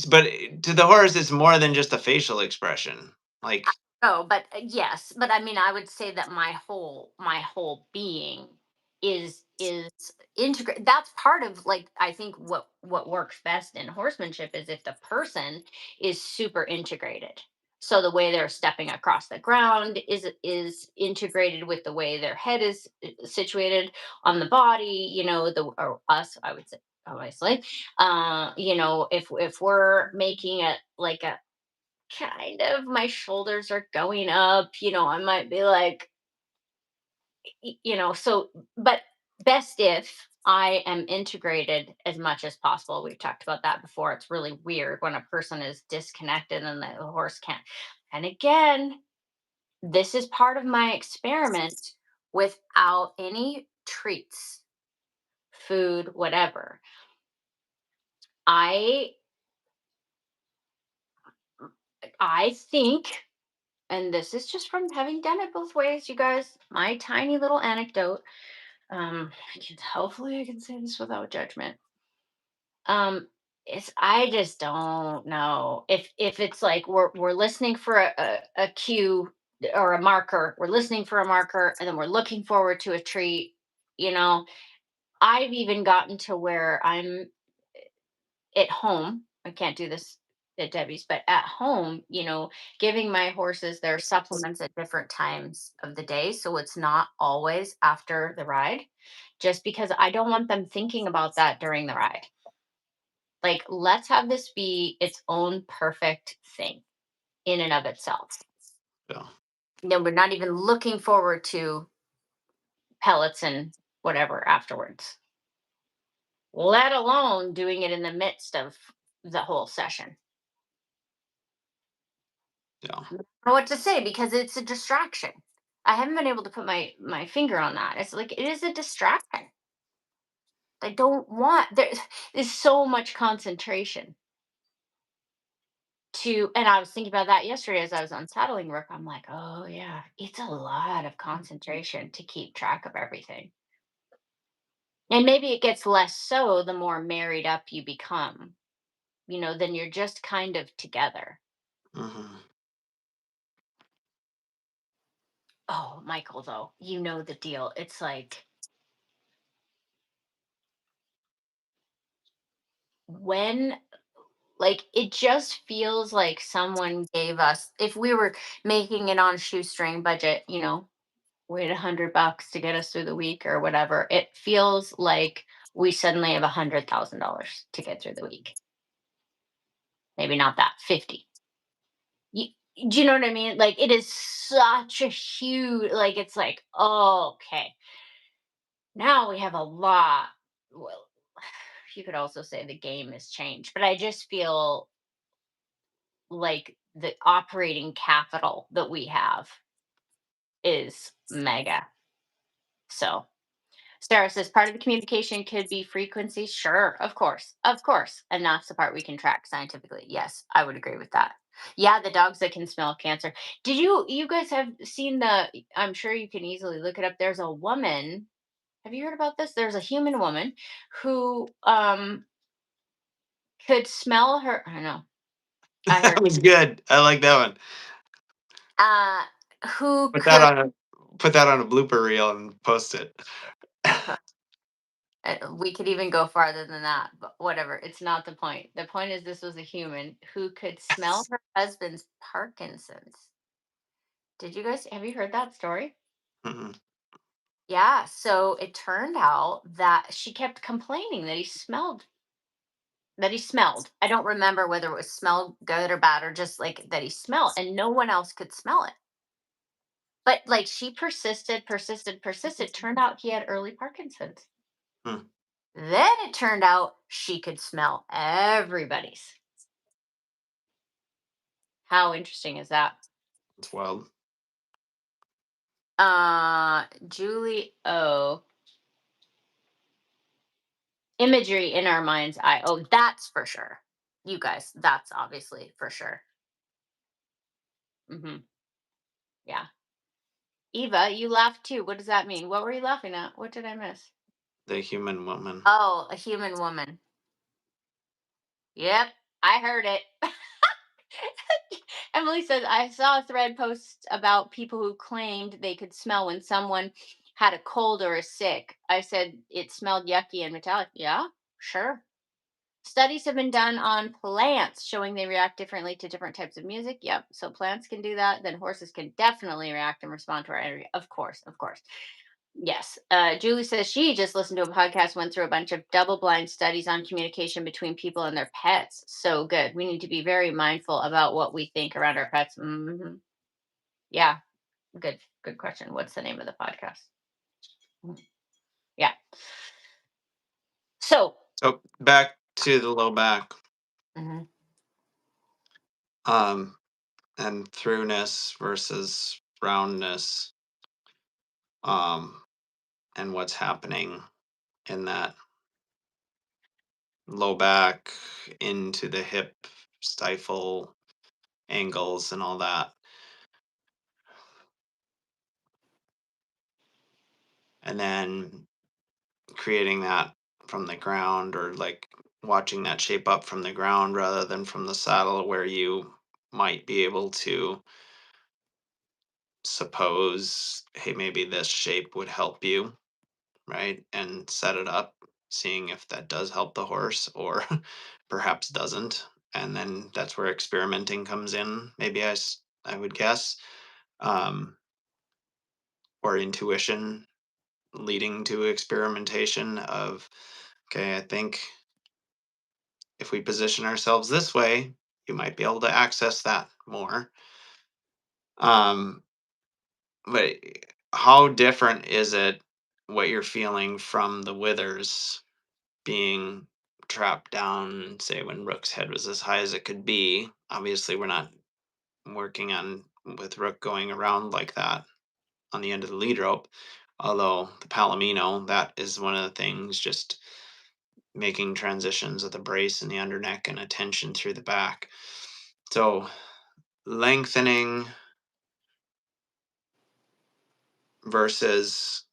But to the horse, it's more than just a facial expression. Like, Oh, but yes, but I mean, I would say that my whole being is integrate. That's part of like I think what works best in horsemanship is if the person is super integrated. So the way they're stepping across the ground is integrated with the way their head is situated on the body. The or us, I would say, obviously. If we're making it like a kind of my shoulders are going up, I might be like, so, but best if I am integrated as much as possible. We've talked about that before. It's really weird when a person is disconnected and the horse can't. And again, this is part of my experiment without any treats, food, whatever. I I think, and this is just from having done it both ways, you guys, my tiny little anecdote. Hopefully I can say this without judgment. Um, it's I just don't know if it's like we're listening for a cue or a marker. We're listening for a marker, and then we're looking forward to a treat. You know, I've even gotten to where I'm at home. I can't do this at Debbie's, but at home, giving my horses their supplements at different times of the day. So it's not always after the ride, just because I don't want them thinking about that during the ride. Like, let's have this be its own perfect thing in and of itself. yeah, Then we're not even looking forward to pellets and whatever afterwards, let alone doing it in the midst of the whole session. yeah, Know what to say because it's a distraction. I haven't been able to put my finger on that. It's like it is a distraction. I don't want there's so much concentration and I was thinking about that yesterday as I was unsaddling Rook. I'm like, oh yeah, it's a lot of concentration to keep track of everything. And maybe it gets less so the more married up you become. Then you're just kind of together. hmm, Oh, Michael, though, you know the deal. It's like when like it just feels like someone gave us, if we were making it on shoestring budget, wait $100 to get us through the week or whatever, it feels like we suddenly have $100,000 to get through the week. Maybe not that, 50. You, do you know what I mean? Like it is such a huge, like it's like, oh, okay, now we have a lot. Well, you could also say the game has changed, but I just feel like the operating capital that we have is mega. So Sarah says part of the communication could be frequency. Sure, of course, of course. And that's the part we can track scientifically. Yes, I would agree with that. Yeah, the dogs that can smell cancer. Did you guys have seen I'm sure you can easily look it up. There's a woman. Have you heard about this? There's a human woman who could smell her. I know. I That heard was good. I like that one. uh who Put that could on a put that on a blooper reel and post it. we could even go farther than that, but whatever. It's not the point. The point is, this was a human who could smell Yes. her husband's Parkinson's. Did you guys have you heard that story? Mm-mm. Yeah. So it turned out that she kept complaining that he smelled. I don't remember whether it was smell good or bad or just like that he smelled, and no one else could smell it. But like she persisted, persisted, persisted. Turned out he had early Parkinson's. Hmm. Then it turned out she could smell everybody's. How interesting is that? It's wild. Julie O. Imagery in our mind's eye. Oh, that's for sure. You guys, that's obviously for sure. Hmm. Yeah. Eva, you laughed too. What does that mean? What were you laughing at? What did I miss? The human woman. Oh, a human woman. Yep, I heard it. Emily says, I saw a thread post about people who claimed they could smell when someone had a cold or a sick. I said it smelled yucky and metallic. Yeah, sure. Studies have been done on plants showing they react differently to different types of music. Yep. So plants can do that. Then horses can definitely react and respond to our energy. Of course. Of course. Yes. Julie says she just listened to a podcast, went through a bunch of double blind studies on communication between people and their pets. So good. We need to be very mindful about what we think around our pets. Yeah. Good. Good question. What's the name of the podcast? Mm, yeah. So, So back to the low back, mhm. um, and throughness versus roundness, um, and what's happening in that low back into the hip stifle angles and all that. And then creating that from the ground, or like watching that shape up from the ground rather than from the saddle, where you might be able to suppose, hey, maybe this shape would help you, right? And set it up, seeing if that does help the horse or perhaps doesn't. And then that's where experimenting comes in, maybe I would guess, um, or intuition leading to experimentation of, okay, I think if we position ourselves this way, you might be able to access that more. Um, but how different is it what you're feeling from the withers being trapped down, say when Rook's head was as high as it could be? Obviously, we're not working on with Rook going around like that on the end of the lead rope. Although the Palomino, that is one of the things, just making transitions of the brace and the underneck and a tension through the back. So lengthening versus,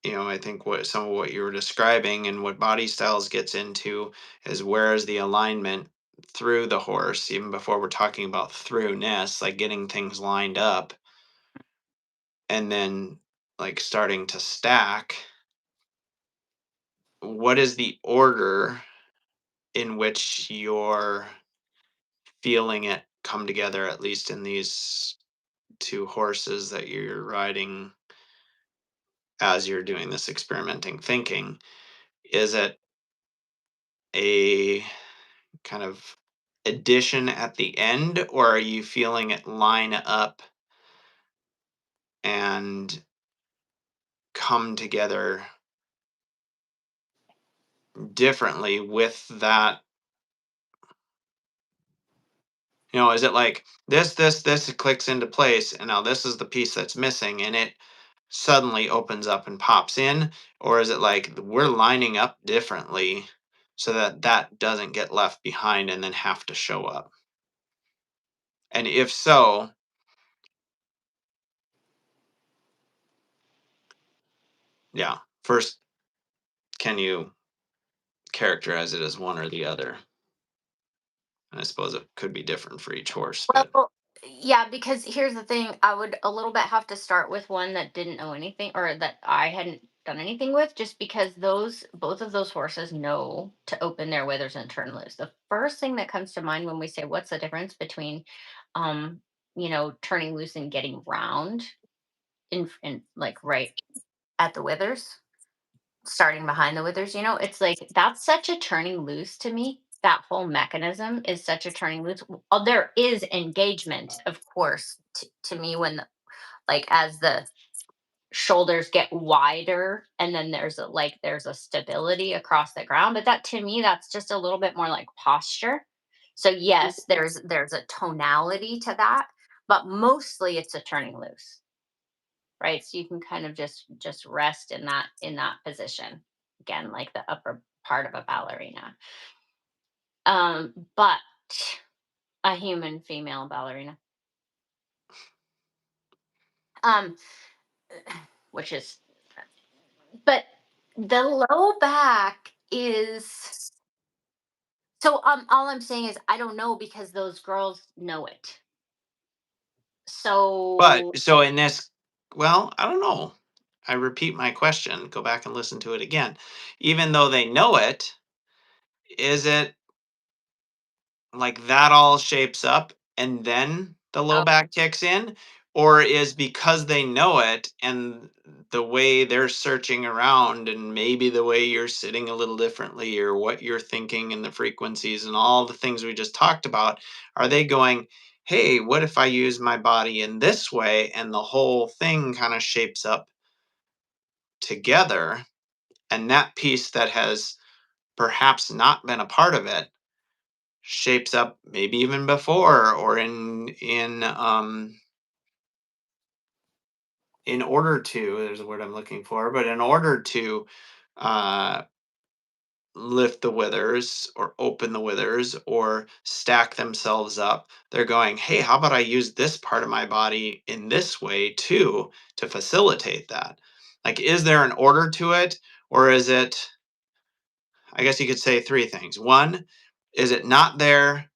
I think what some of what you were describing and what body styles gets into is where is the alignment through the horse, even before we're talking about throughness, like getting things lined up, and then like starting to stack. What is the order in which you're feeling it come together, at least in these two horses that you're riding as you're doing this experimenting thinking? Is it a kind of addition at the end, or are you feeling it line up and come together differently with that? Is it like this clicks into place, and now this is the piece that's missing, and it suddenly opens up and pops in? Or is it like we're lining up differently so that that doesn't get left behind and then have to show up? And if so, yeah, first, can you characterize it as one or the other? And I suppose it could be different for each horse, but Well, yeah, because here's the thing, I would a little bit have to start with one that didn't know anything, or that I hadn't done anything with, just because those both of those horses know to open their withers and turn loose. The first thing that comes to mind when we say what's the difference between um, turning loose and getting round in like right at the withers, starting behind the withers, it's like that's such a turning loose to me. That whole mechanism is such a turning loose. There is engagement, of course, to me when like as the shoulders get wider, and then there's a stability across the ground, but that to me that's just a little bit more like posture. So yes, there's a tonality to that, but mostly it's a turning loose, right? So you can kind of just rest in that position. Again, like the upper part of a ballerina. But a human female ballerina. Um, which is but the low back is so all I'm saying is I don't know because those girls know it. but So so in this, well, I don't know. I repeat my question. Go back and listen to it again. Even though they know it, is it like that all shapes up and then the low uh, back kicks in? Or is because they know it and the way they're searching around and maybe the way you're sitting a little differently or what you're thinking and the frequencies and all the things we just talked about, are they going, hey, what if I use my body in this way, and the whole thing kind of shapes up together, and that piece that has perhaps not been a part of it shapes up maybe even before, or in order to, there's a word I'm looking for, but in order to uh lift the withers or open the withers or stack themselves up, they're going, hey, how about I use this part of my body in this way too, to facilitate that? Like, is there an order to it, or is it, I guess you could say three things. One, is it not there?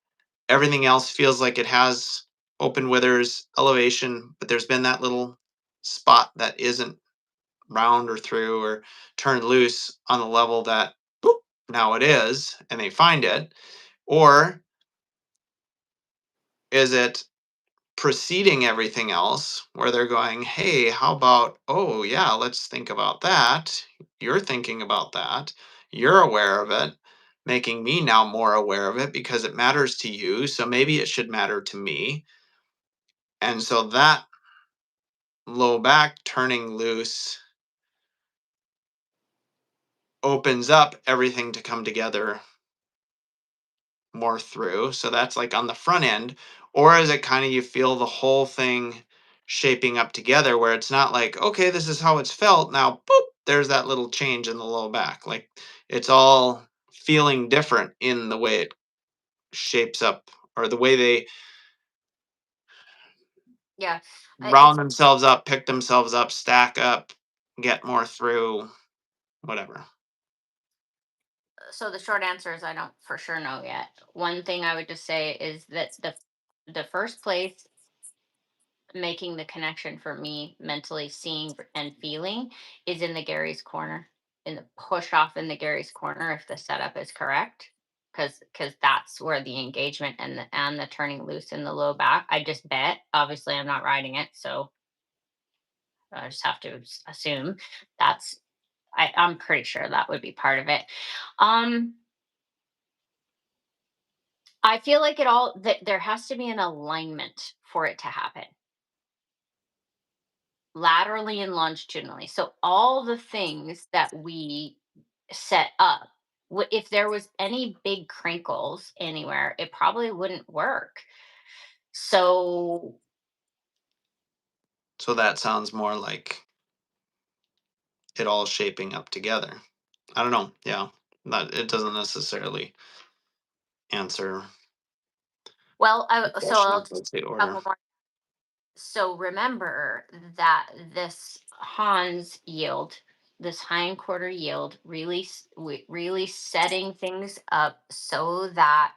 Everything else feels like it has open withers, elevation, but there's been that little spot that isn't round or through or turned loose on the level that boop, now it is, and they find it. Or is it preceding everything else where they're going, hey, how about, oh, yeah, let's think about that. You're thinking about that. You're aware of it, making me now more aware of it because it matters to you. So maybe it should matter to me. And so that low back turning loose opens up everything to come together more through. So that's like on the front end. Or is it kind of you feel the whole thing shaping up together where it's not like, okay, this is how it's felt. Now, boop, there's that little change in the low back. Like it's all feeling different in the way it shapes up, or the way they yeah, round themselves up, pick themselves up, stack up, get more through, whatever. so the short answer is I don't for sure know yet. One thing I would just say is that the first place making the connection for me mentally seeing and feeling is in the Gary's corner, in the push off in the Gary's corner if the setup is correct. because that's where the engagement and the turning loose in the low back. I just bet. Obviously, I'm not riding it, so I just have to assume that's. I'm pretty sure that would be part of it. Um, I feel like it all that there has to be an alignment for it to happen, laterally and longitudinally. So all the things that we set up, if there was any big crinkles anywhere, it probably wouldn't work. So, So that sounds more like it all shaping up together. I don't know. Yeah. That it doesn't necessarily answer well, the so question I'll of just what's the a order. couple more. So remember that this Hans yield, this hind quarter yield, really, really setting things up so that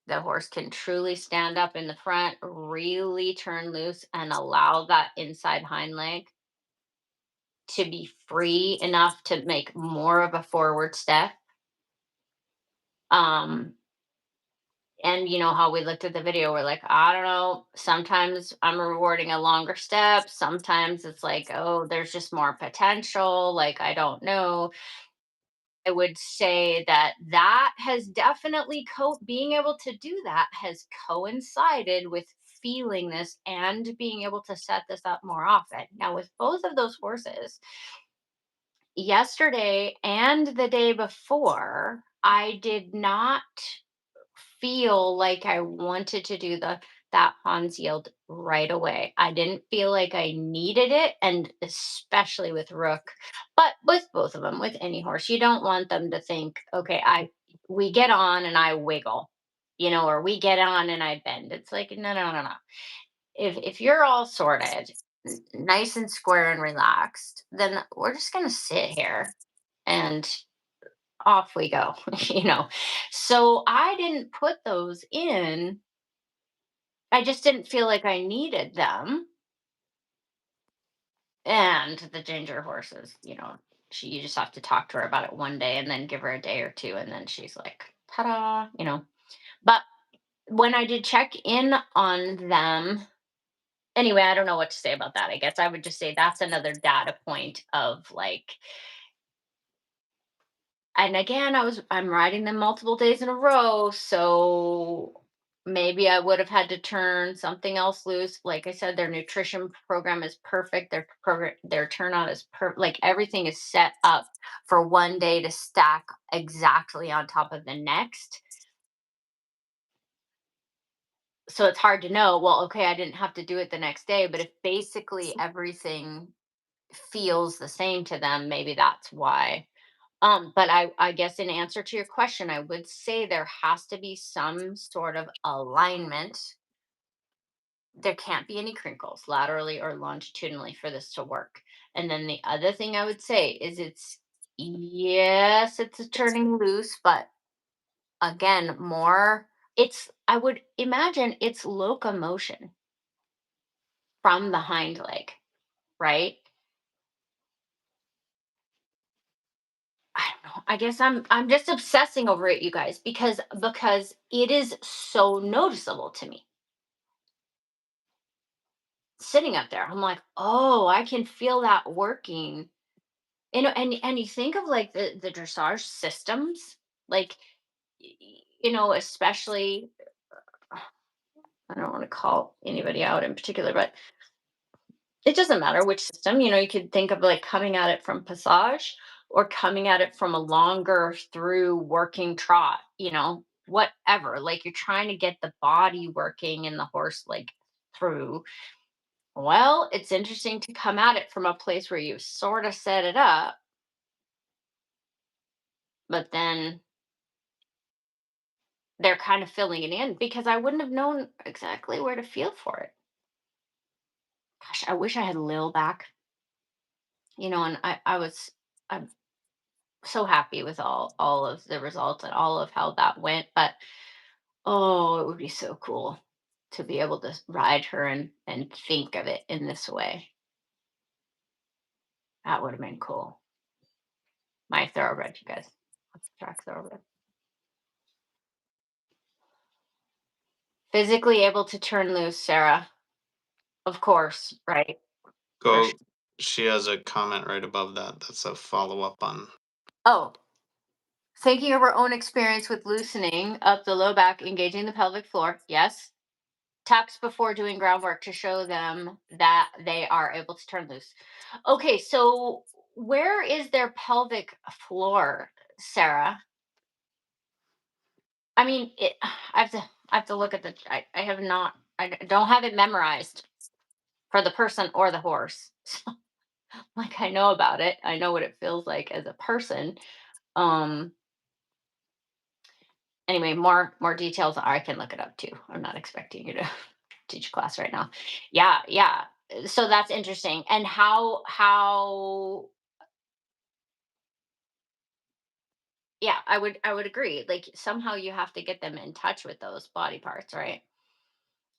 the horse can truly stand up in the front, really turn loose, and allow that inside hind leg to be free enough to make more of a forward step. Um, and you know how we looked at the video, we're like, I don't know, sometimes I'm rewarding a longer step, sometimes it's like, oh, there's just more potential, like I don't know. I would say that that has definitely being able to do that has coincided with feeling this and being able to set this up more often. Now with both of those horses, yesterday and the day before, I did not feel like I wanted to do that Hans yield right away. I didn't feel like I needed it, and especially with Rook, but with both of them, with any horse, you don't want them to think, okay, I we get on and I wiggle, or we get on and I bend. It's like no, no, no, no. If you're all sorted, nice and square and relaxed, then we're just gonna sit here and off we go. So I didn't put those in. I just didn't feel like I needed them. And the ginger horses, you just have to talk to her about it one day and then give her a day or two and then she's like, ta-da. But when I did check in on them, anyway, I don't know what to say about that. I guess I would just say that's another data point of like, and again, I'm riding them multiple days in a row, so maybe I would have had to turn something else loose. Like I said, their nutrition program is perfect. Their turnout is like everything is set up for one day to stack exactly on top of the next. So it's hard to know, well, okay, I didn't have to do it the next day, but if basically everything feels the same to them, maybe that's why. But I guess in answer to your question, I would say there has to be some sort of alignment. There can't be any crinkles laterally or longitudinally for this to work. And then the other thing I would say is yes, it's a turning loose, but again, I would imagine it's locomotion from the hind leg, right? I don't know. I guess I'm just obsessing over it, you guys, because it is so noticeable to me. Sitting up there, I'm like, oh, I can feel that working. And you think of like the dressage systems, like especially I don't want to call anybody out in particular, but it doesn't matter which system. You could think of like coming at it from passage or coming at it from a longer through working trot, whatever. Like you're trying to get the body working and the horse like through. Well, it's interesting to come at it from a place where you sort of set it up, but then they're kind of filling it in because I wouldn't have known exactly where to feel for it. Gosh, I wish I had Lil back, and I'm so happy with all of the results and all of how that went. But oh, it would be so cool to be able to ride her and think of it in this way. That would have been cool. My thoroughbred, you guys. Track thoroughbred. Physically able to turn loose, Sarah. Of course, right? For sure. Go She has a comment right above that. That's a follow-up on. Oh, thinking of our own experience with loosening up the low back, engaging the pelvic floor. Yes. Taps before doing groundwork to show them that they are able to turn loose. Okay, so where is their pelvic floor, Sarah? I mean, I have to look at the. I have not. Don't have it memorized for the person or the horse. Like I know about it. I know what it feels like as a person. Um. Anyway, more details. I can look it up too. I'm not expecting you to teach a class right now. Yeah, yeah. So that's interesting. And how yeah, I would agree. Like somehow you have to get them in touch with those body parts, right?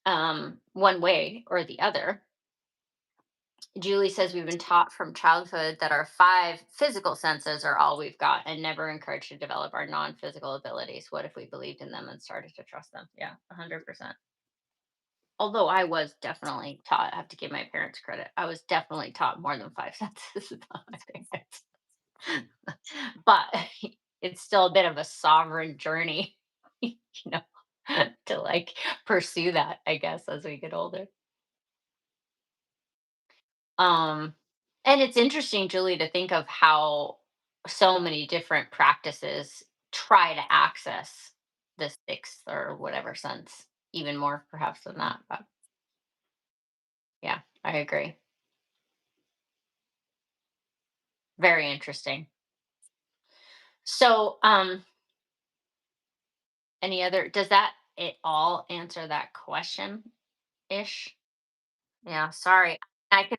One way or the other. Julie says we've been taught from childhood that our five physical senses are all we've got and never encouraged to develop our non-physical abilities. What if we believed in them and started to trust them? Yeah, 100%. Although I was definitely taught, I have to give my parents credit. I was definitely taught more than five senses about my parents. But it's still a bit of a sovereign journey, know, to like pursue that, I guess, as we get older. Um, and it's interesting, Julie, to think of how so many different practices try to access the sixth or whatever sense, even more perhaps than that. But yeah, I agree. Very interesting. So, any other, does that it all answer that question ish? Yeah, sorry. I could,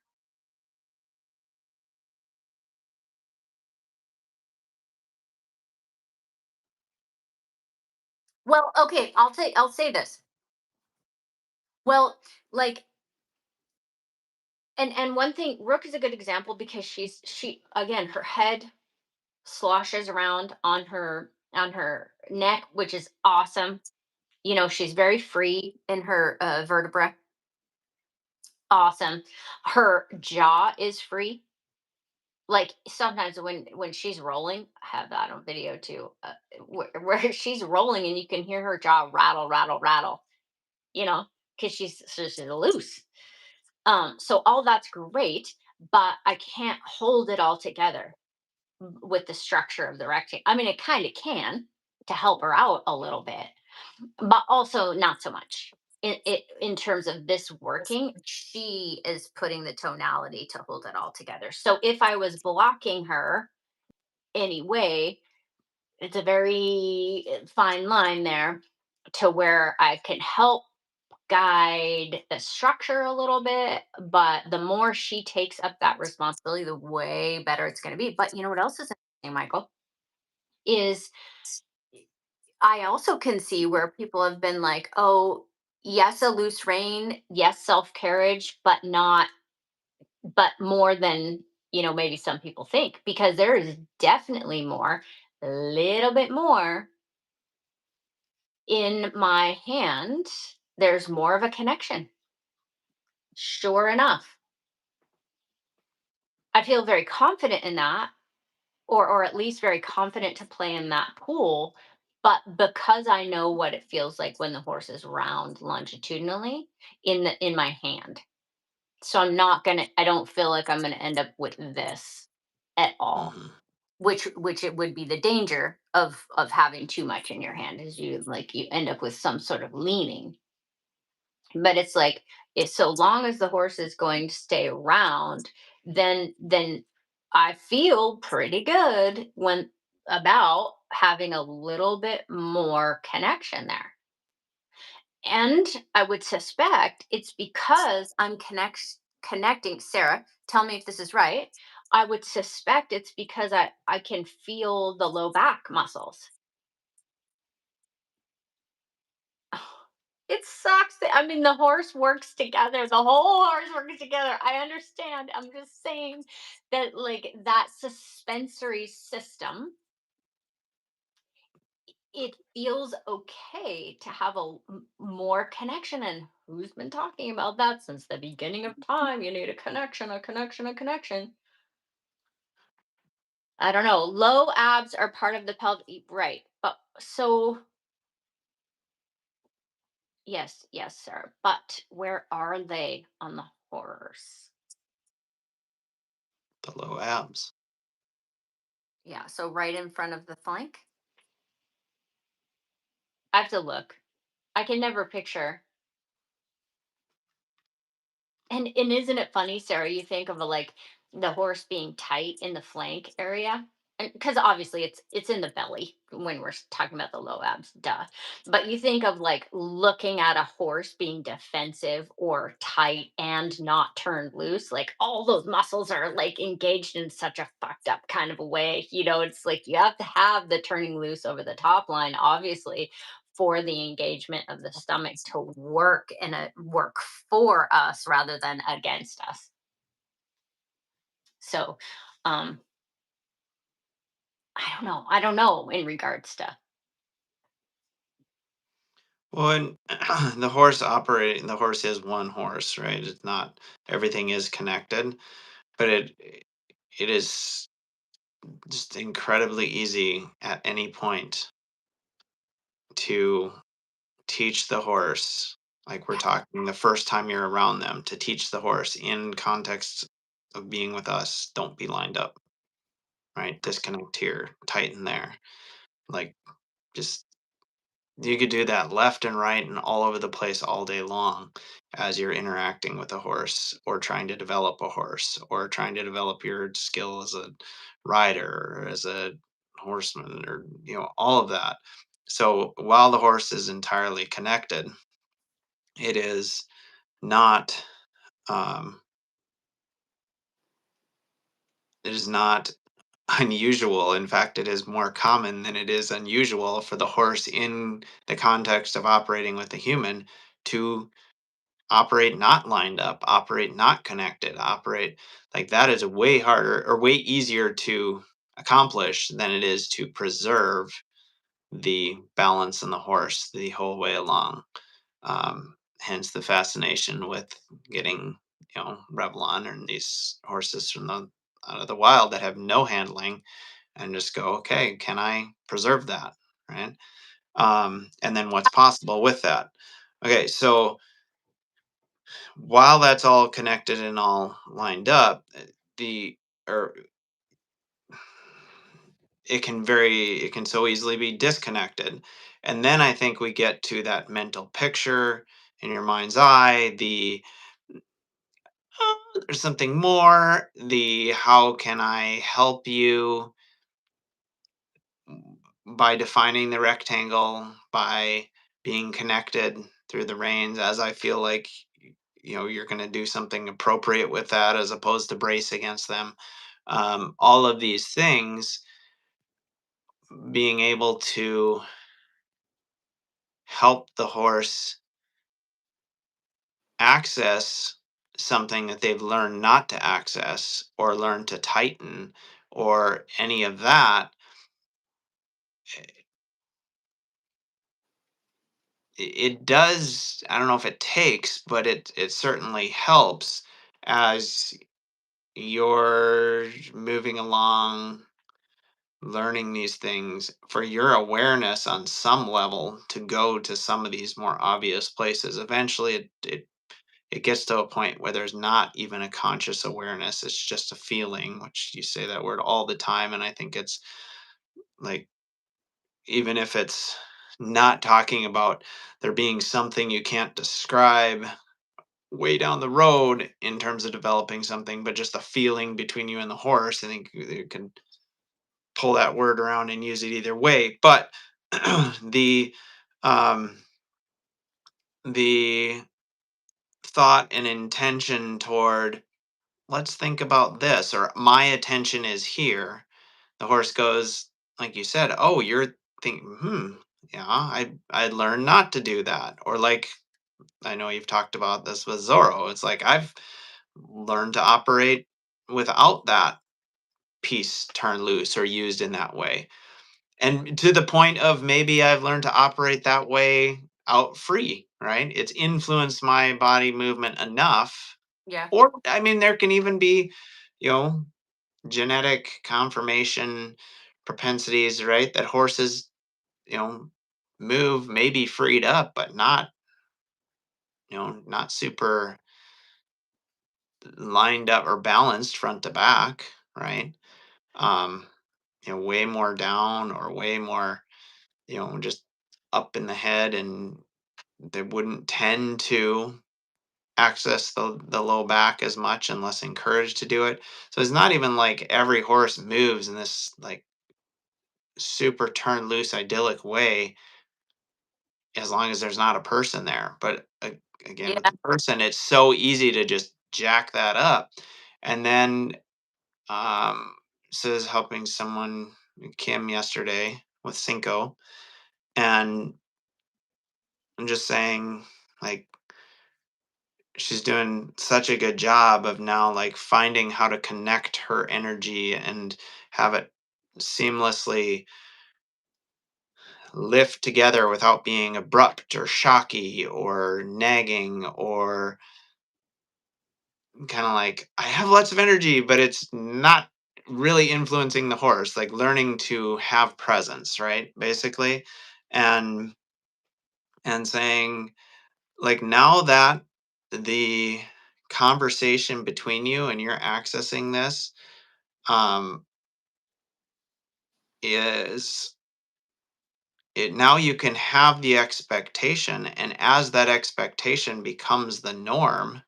well, okay, I'll say this. Well, like, and one thing, Rook is a good example because she again, her head sloshes around on her neck, which is awesome. She's very free in her vertebra. Awesome. Her jaw is free. Like sometimes when she's rolling, I have that on video too, where she's rolling and you can hear her jaw rattle, rattle, rattle. You know, because she's loose. So all that's great, but I can't hold it all together with the structure of the rectangle. I mean, it kind of can to help her out a little bit, but also not so much. In terms of this working, she is putting the tonality to hold it all together. So if I was blocking her anyway, it's a very fine line there to where I can help guide the structure a little bit, but the more she takes up that responsibility, the way better it's going to be. But you know what else is interesting, Michael, is I also can see where people have been like, oh, yes, a loose rein, yes, self carriage, but more than, maybe some people think, because there is definitely more, a little bit more in my hand. There's more of a connection. Sure enough. I feel very confident in that, or at least very confident to play in that pool. But because I know what it feels like when the horse is round longitudinally in my hand. So I don't feel like I'm gonna end up with this at all. Mhm. Which it would be the danger of having too much in your hand is you end up with some sort of leaning. But it's like, if so long as the horse is going to stay around, then I feel pretty good when about having a little bit more connection there. And I would suspect it's because I'm connecting. Sarah, tell me if this is right. I would suspect it's because I can feel the low back muscles. It sucks that, I mean, the horse works together. The whole horse works together. I understand. I'm just saying that, like, that suspensory system it feels okay to have more connection. And who's been talking about that since the beginning of time? You need a connection, a connection, a connection. I don't know. Low abs are part of the pelvic, right? But so yes, yes, sir. But where are they on the horse? The low abs. Yeah, so right in front of the flank. I have to look. I can never picture. And isn't it funny, Sarah? You think of the horse being tight in the flank area, because obviously it's in the belly when we're talking about the low abs, duh. But you think of like looking at a horse being defensive or tight and not turned loose, like all those muscles are like engaged in such a fucked up kind of a way. It's like you have to have the turning loose over the top line, obviously, for the engagement of the stomach to work and work for us rather than against us. So, um, I don't know. I don't know in regards to. Well, and the horse is one horse, right? It's not everything is connected, but it is just incredibly easy at any point to teach the horse, like we're talking the first time you're around them, to teach the horse in context of being with us, don't be lined up, right? Disconnect here, tighten there. Like just you could do that left and right and all over the place all day long as you're interacting with a horse or trying to develop a horse or trying to develop your skill as a rider or as a horseman or all of that. So while the horse is entirely connected, it is not um, it is not unusual. In fact, it is more common than it is unusual for the horse in the context of operating with a human to operate not lined up, operate not connected, operate like that is way harder or way easier to accomplish than it is to preserve the balance in the horse the whole way along. Hence the fascination with getting, Revlon and these horses from the out of the wild that have no handling and just go, okay, can I preserve that? Right. And then what's possible with that? Okay, so while that's all connected and all lined up, the or it can so easily be disconnected. And then I think we get to that mental picture in your mind's eye, the there's something more, the how can I help you by defining the rectangle, by being connected through the reins as I feel like you're going to do something appropriate with that as opposed to brace against them. All of these things, being able to help the horse access something that they've learned not to access or learn to tighten or any of that, it does. I don't know if it takes, but it certainly helps as you're moving along learning these things for your awareness on some level to go to some of these more obvious places. Eventually it gets to a point where there's not even a conscious awareness, it's just a feeling, which you say that word all the time, and I think it's like, even if it's not talking about there being something you can't describe way down the road in terms of developing something, but just a feeling between you and the horse. I think you can pull that word around and use it either way. But the um, the thought and intention toward let's think about this or my attention is here. The horse goes, like you said, oh, you're thinking, yeah, I learned not to do that. Or like I know you've talked about this with Zorro. It's like I've learned to operate without that piece turned loose or used in that way. and to the point of maybe I've learned to operate that way out free, right? It's influenced my body movement enough. Yeah. Or I mean, there can even be, you know, genetic confirmation propensities, right? That horses, you know, move maybe freed up, but not, not super lined up or balanced front to back, right? Um, way more down or way more, just up in the head, and they wouldn't tend to access the low back as much unless encouraged to do it. So it's not even like every horse moves in this like super turn loose idyllic way as long as there's not a person there. But again, with Yeah. the person, it's so easy to just jack that up. And then um says helping someone, Kim, yesterday with Cinco, and I'm just saying, like, she's doing such a good job of now like finding how to connect her energy and have it seamlessly lift together without being abrupt or shocky or nagging or kind of like I have lots of energy but it's not really influencing the horse, like learning to have presence, right, basically. And and saying, like, now that the conversation between you and you're accessing this um is it, now you can have the expectation, and as that expectation becomes the norm,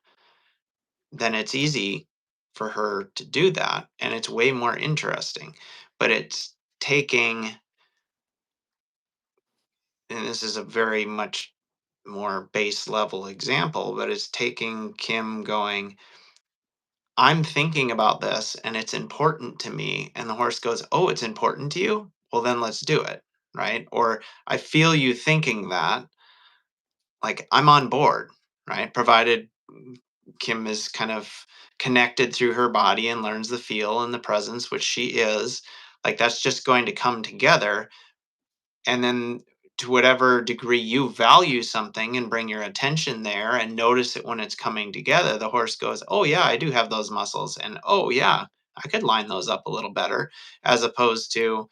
then it's easy for her to do that and it's way more interesting. But it's taking, and this is a very much more base level example, but it's taking Kim going, I'm thinking about this and it's important to me. And the horse goes, oh, it's important to you? Well, then let's do it. Right. Or I feel you thinking that, like, I'm on board. Right. Provided Kim is kind of connected through her body and learns the feel and the presence, which she is. Like, that's just going to come together. And then to whatever degree you value something and bring your attention there and notice it when it's coming together, the horse goes, oh yeah, I do have those muscles, and oh yeah, I could line those up a little better. As opposed to,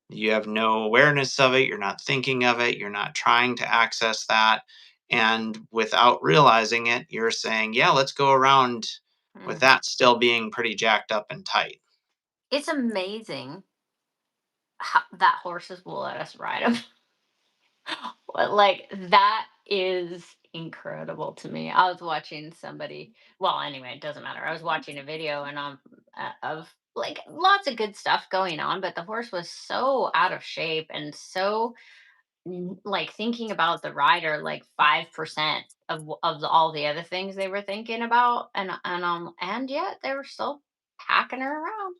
you have no awareness of it, you're not thinking of it, you're not trying to access that, and without realizing it you're saying, yeah, let's go around with Mhm. that still being pretty jacked up and tight. It's amazing how that horses will let us ride them. But, like, that is incredible to me. I was watching somebody, well, anyway, it doesn't matter. I was watching a video and of like lots of good stuff going on, but the horse was so out of shape and so like thinking about the rider like 5% of all the other things they were thinking about, and yet they were still packing her around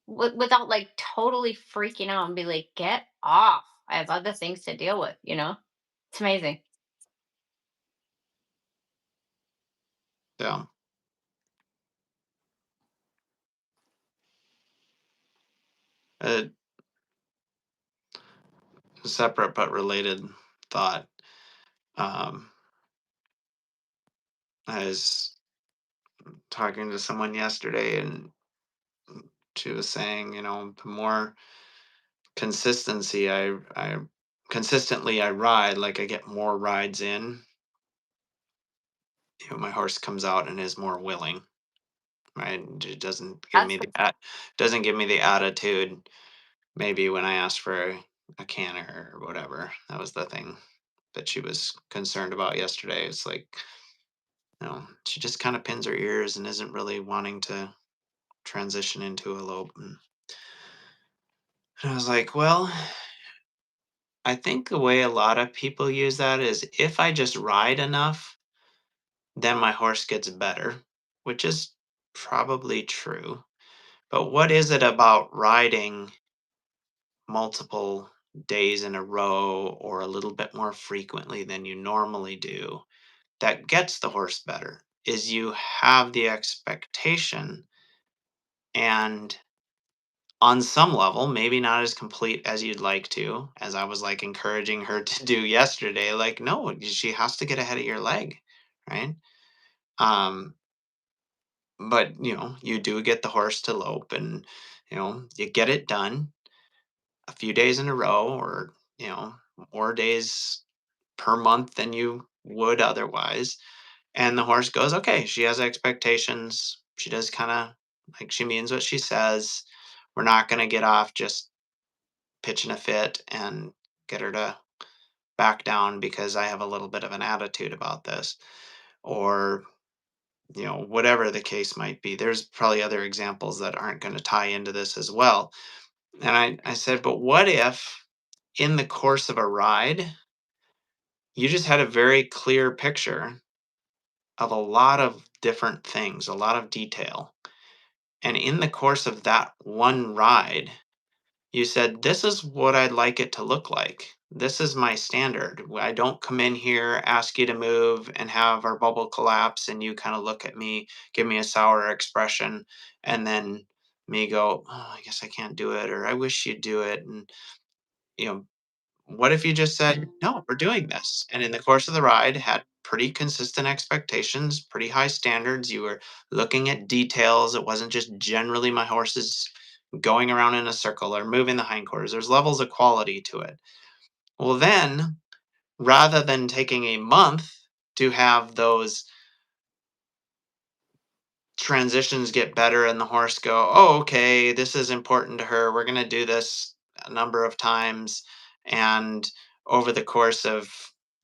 without like totally freaking out and be like, get off. I have other things to deal with, you know? It's amazing. So a separate but related thought. um, I was talking to someone yesterday, and she was saying, the more I consistently I ride, like I get more rides in, my horse comes out and is more willing, right? It doesn't give That's me doesn't give me the attitude maybe when I asked for a canner or whatever. That was the thing that she was concerned about yesterday. It's like, she just kind of pins her ears and isn't really wanting to transition into a lope. And I was like, well, I think the way a lot of people use that is, if I just ride enough, then my horse gets better, which is probably true. But what is it about riding multiple days in a row or a little bit more frequently than you normally do that gets the horse better? Is you have the expectation, and on some level, maybe not as complete as you'd like to, as I was like encouraging her to do yesterday. Like, no, she has to get ahead of your leg, right? Um, but you do get the horse to lope, and you get it done a few days in a row, or more days per month than you would otherwise. And the horse goes, okay, she has expectations. She does kind of like she means what she says. We're not going to get off just pitching a fit and get her to back down because I have a little bit of an attitude about this, or whatever the case might be. There's probably other examples that aren't going to tie into this as well. And I said, but what if in the course of a ride, you just had a very clear picture of a lot of different things, a lot of detail. And in the course of that one ride, you said, "This is what I'd like it to look like. This is my standard. I don't come in here, ask you to move, and have our bubble collapse, and you kind of look at me, give me a sour expression, and then me go, oh, I guess I can't do it, or I wish you'd do it." And, you know, what if you just said, "No, we're doing this." And in the course of the ride, had pretty consistent expectations, pretty high standards. You were looking at details. It wasn't just generally my horse is going around in a circle or moving the hindquarters. There's levels of quality to it. Well, then, rather than taking a month to have those transitions get better and the horse go, oh, okay, this is important to her. We're going to do this a number of times. And over the course of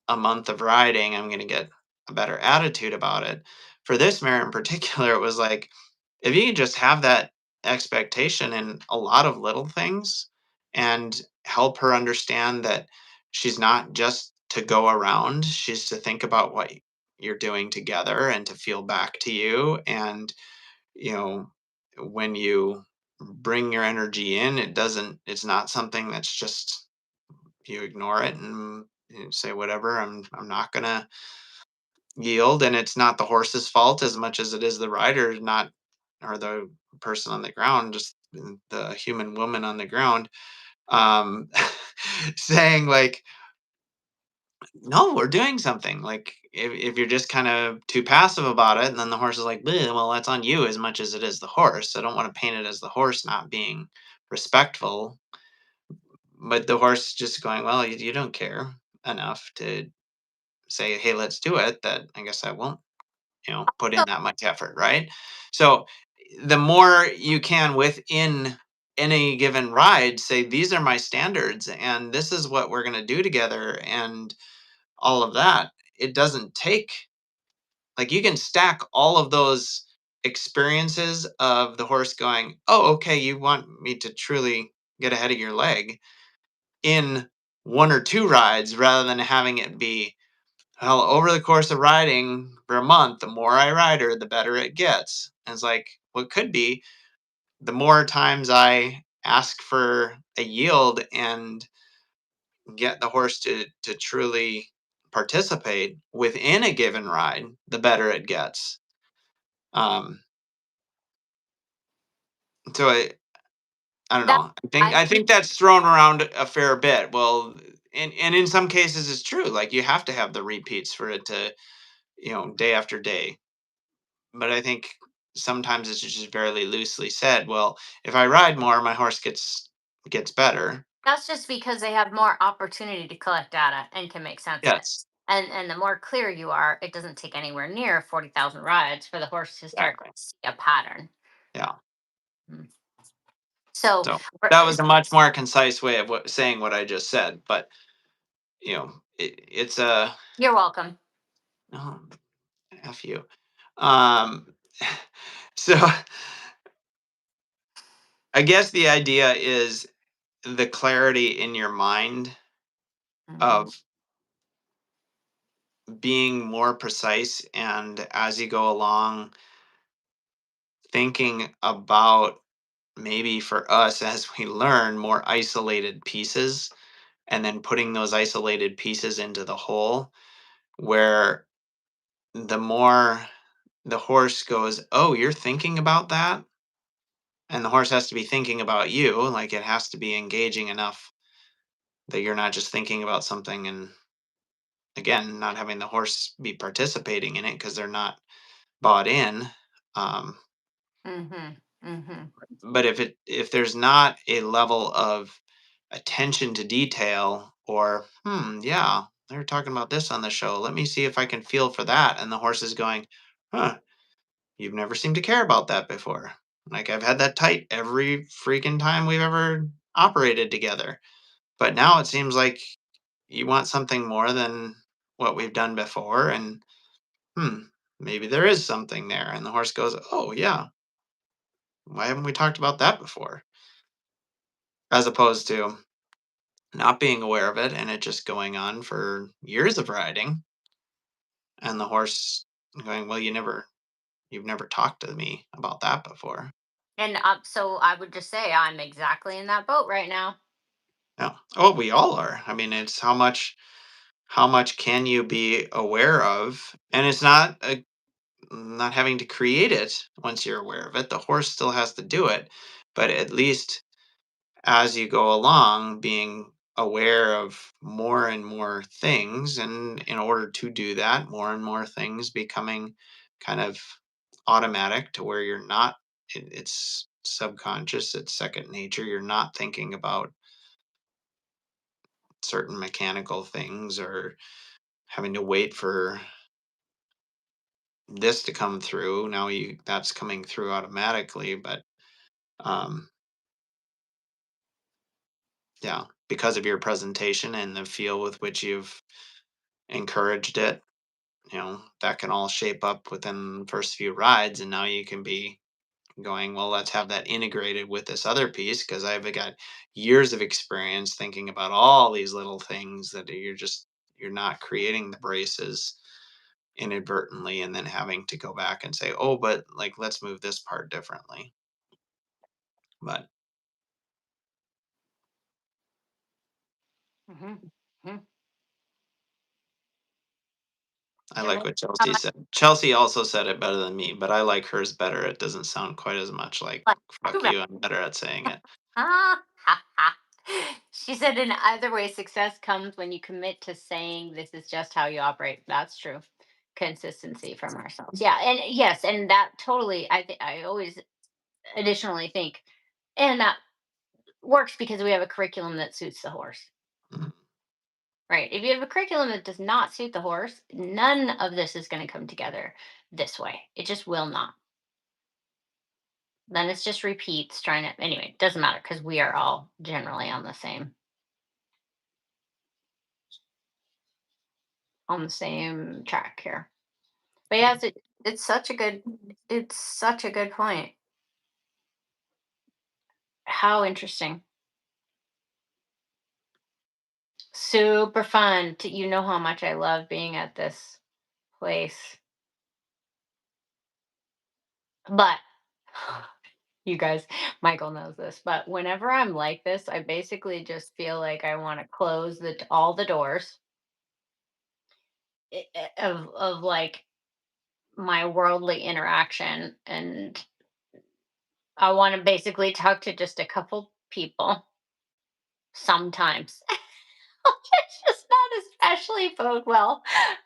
a month of riding, I'm going to get a better attitude about it. For this mare in particular, it was like, if you can just have that expectation in a lot of little things and help her understand that she's not just to go around, she's to think about what you're doing together and to feel back to you. And you know when you bring your energy in, it's not something that's just you ignore it and you say whatever, I'm not gonna yield. And it's not the horse's fault as much as it is the rider, not or the person on the ground, just the human woman on the ground, um saying like, no, we're doing something. Like if you're just kind of too passive about it, and then the horse is like, "Bleh, well, that's on you as much as it is the horse." I don't want to paint it as the horse not being respectful, but the horse just going, well, you don't care enough to say, hey, let's do it. That I guess I won't, put in So that much effort, right? So the more you can within any given ride say, these are my standards and this is what we're going to do together, and all of that, it doesn't take like you can stack all of those experiences of the horse going, "Oh, okay, you want me to truly get ahead of your leg," in one or two rides rather than having it be, well, over the course of riding for a month, the more I ride her, the better it gets. And it's like, what could be the more times I ask for a yield and get the horse to truly participate within a given ride, the better it gets. Um, so I don't that know. I I think that's thrown around a fair bit. Well, and in some cases it's true. Like you have to have the repeats for it to, day after day. But I think sometimes it's just very loosely said. Well, if I ride more, my horse gets better. that's just because they have more opportunity to collect data and can make sense of it. Yes, And the more clear you are, it doesn't take anywhere near 40,000 rides for the horse to start exactly. to see a pattern. Yeah. Mm. So, So for- that was a much more concise way of saying what I just said. But it's a you're welcome. oh, f you. Um, so I guess the idea is the clarity in your mind Mhm. of being more precise, and as you go along thinking about, maybe for us as we learn, more isolated pieces, and then putting those isolated pieces into the whole, where the more the horse goes, oh, you're thinking about that, and the horse has to be thinking about you, like, it has to be engaging enough that you're not just thinking about something and, again, not having the horse be participating in it because 'cause they're not bought in. Um, Mhm. Mhm. but if there's not a level of attention to detail or, yeah, they were talking about this on the show. Let me see if I can feel for that. And the horse is going, huh, you've never seemed to care about that before. Like I've had that tight every freaking time we've ever operated together. But now it seems like you want something more than what we've done before. And hmm, maybe there is something there. And the horse goes, oh, yeah, why haven't we talked about that before? As opposed to not being aware of it and it just going on for years of riding and the horse going, well, you've never talked to me about that before. And so I would just say I'm exactly in that boat right now. Yeah. Oh, we all are. I mean, it's how much can you be aware of? And it's not having to create it once you're aware of it. The horse still has to do it, but at least as you go along, being aware of more and more things, and in order to do that, more and more things becoming kind of automatic to where you're not, it's subconscious, it's second nature. You're not thinking about certain mechanical things or having to wait for this to come through. Now you that's coming through automatically, but um yeah, because of your presentation and the feel with which you've encouraged it, that can all shape up within the first few rides, and now you can be going, well, let's have that integrated with this other piece because I've got years of experience thinking about all these little things that you're not creating the braces inadvertently and then having to go back and say, oh, but like let's move this part differently. But Mhm. Mhm. I And like then, what Chelsea um, said. Chelsea also said it better than me, but I like hers better. It doesn't sound quite as much like like, too fuck bad. you. I'm better at saying it. Ah, ha, ha. She said, in either way, success comes when you commit to saying this is just how you operate. That's true. Consistency from ourselves. Yeah. And yes. And that totally, I always additionally think, and that works because we have a curriculum that suits the horse. Mm. Right. If you have a curriculum that does not suit the horse, none of this is going to come together this way. It just will not. Then it's just repeats trying to, anyway, it doesn't matter because we are all generally on the same track here. But yes, it's such a good point. How interesting. Super fun. You know how much I love being at this place. But you guys, Michael knows this, but whenever I'm like this, I basically just feel like I want to close all the doors of like my worldly interaction, and I want to basically talk to just a couple people sometimes. It's just not especially bode well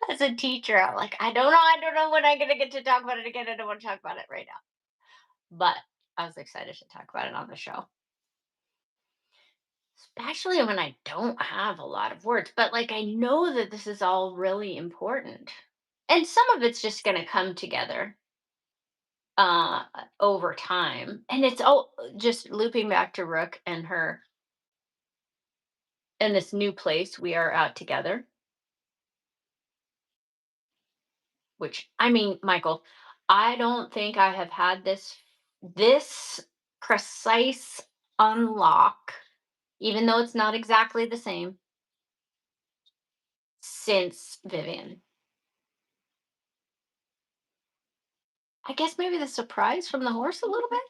as a teacher. I'm like, I don't know when I'm gonna get to talk about it again. I don't want to talk about it right now. But I was excited to talk about it on the show. Especially when I don't have a lot of words, but like I know that this is all really important. And some of it's just going to come together over time. And it's all just looping back to Rook and her in this new place we are at together, which I mean, Michael, I don't think I have had this precise unlock, even though it's not exactly the same, since Vivian. I guess maybe the surprise from the horse a little bit,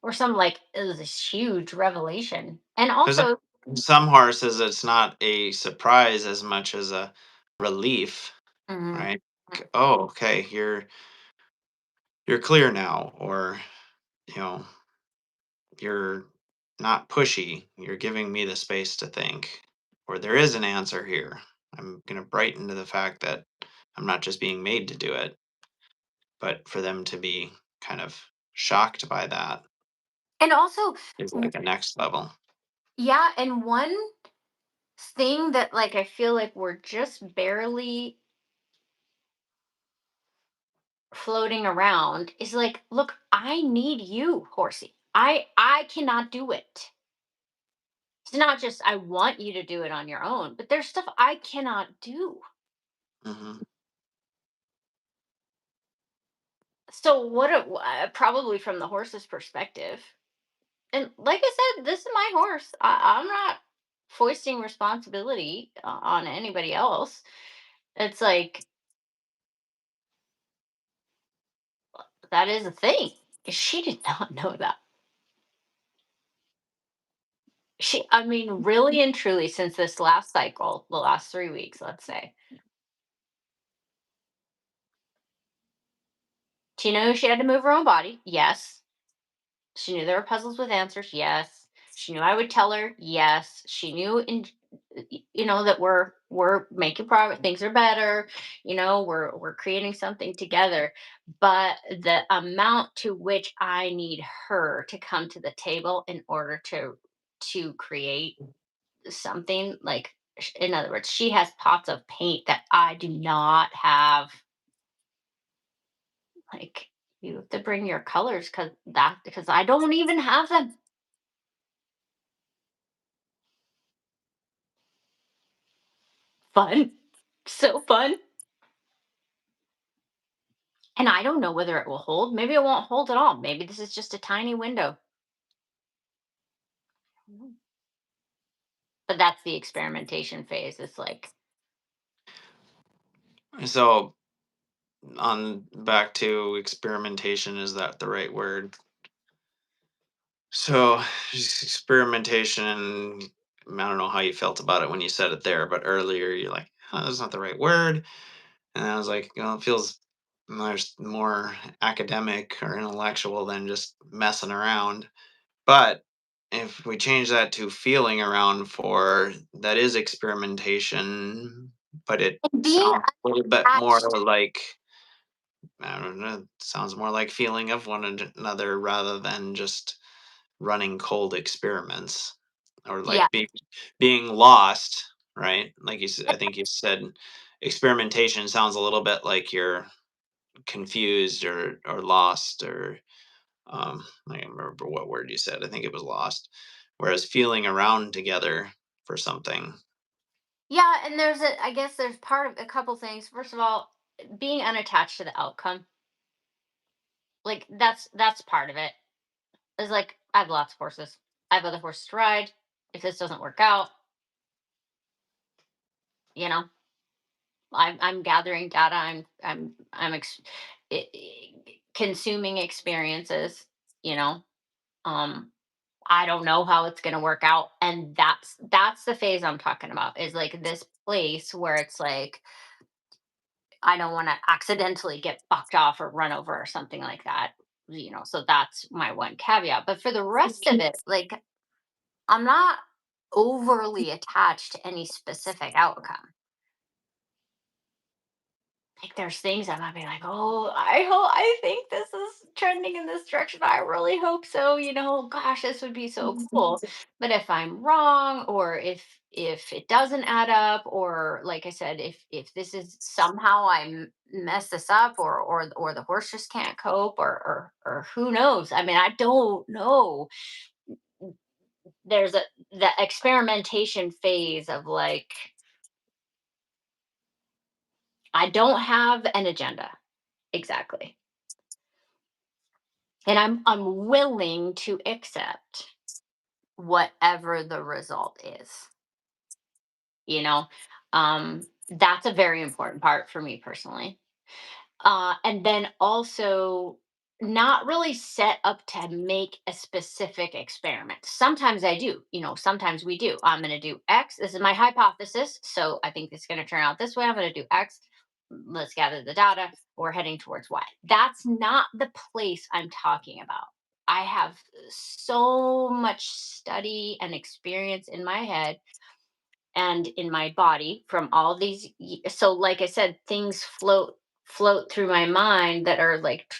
or some like it was this huge revelation. And Because also, some horses, it's not a surprise as much as a relief, mhm, right? Oh, okay, you're clear now, or you know, you're not pushy. You're giving me the space to think, or there is an answer here. I'm going to brighten to the fact that I'm not just being made to do it, but for them to be kind of shocked by that And also, is like a next level. yeah, and one thing that like I feel like we're just barely floating around is like, look, I need you, horsey. I cannot do it. It's not just I want you to do it on your own, but there's stuff I cannot do. Hmm. So probably from the horse's perspective. And like I said, this is my horse. I'm not foisting responsibility on anybody else. It's like that is a thing. She did not know that. I mean, really and truly, since this last cycle, the last 3 weeks, let's say, she knew she had to move her own body. Yes. She knew there were puzzles with answers. Yes. She knew I would tell her. Yes. She knew, that we're making progress. Things are better. We're creating something together. But the amount to which I need her to come to the table in order to create something like, in other words, she has pots of paint that I do not have. Like, you have to bring your colors because I don't even have them. Fun. So fun. And I don't know whether it will hold. Maybe it won't hold at all. Maybe this is just a tiny window. Mhm. But that's the experimentation phase. It's like, So, on back to experimentation, is that the right word? So, just experimentation. I don't know how you felt about it when you said it there, but earlier you're like, oh, that's not the right word. And I was like, it feels there's more academic or intellectual than just messing around. But if we change that to feeling around for that is experimentation, but it and being sounds a little bit more attached. like I don't know, it sounds more like feeling of one another rather than just running cold experiments or Yeah. like being lost, right? Like I think you said experimentation sounds a little bit like you're confused or lost or I can't remember what word you said. I think it was lost. Whereas feeling around together for something. Yeah, and I guess there's part of a couple things. First of all, being unattached to the outcome. Like that's part of it. It's like I have lots of horses. I have other horses to ride. If this doesn't work out, you know, I'm gathering data. I- consuming experiences. You know, um, I don't know how it's going to work out, and that's the phase I'm talking about. Is like this place where it's like I don't want to accidentally get bucked off or run over or something like that. So that's my one caveat. But for the rest of it, like I'm not overly attached to any specific outcome. Like there's things I might be like, oh, I think this is trending in this direction. I really hope so. Gosh, this would be so cool. But if I'm wrong, or if it doesn't add up, or like I said, if this is somehow mess this up, or the horse just can't cope, or who knows? I mean, I don't know. There's the experimentation phase of like I don't have an agenda exactly. And I'm willing to accept whatever the result is, you know? That's a very important part for me personally. And then also not really set up to make a specific experiment. Sometimes I do, sometimes we do. I'm going to do X. This is my hypothesis. So I think it's going to turn out this way. I'm going to do X. let's gather the data. We're heading towards Y. That's not the place I'm talking about. I have so much study and experience in my head and in my body from all these so like I said, things float through my mind that are like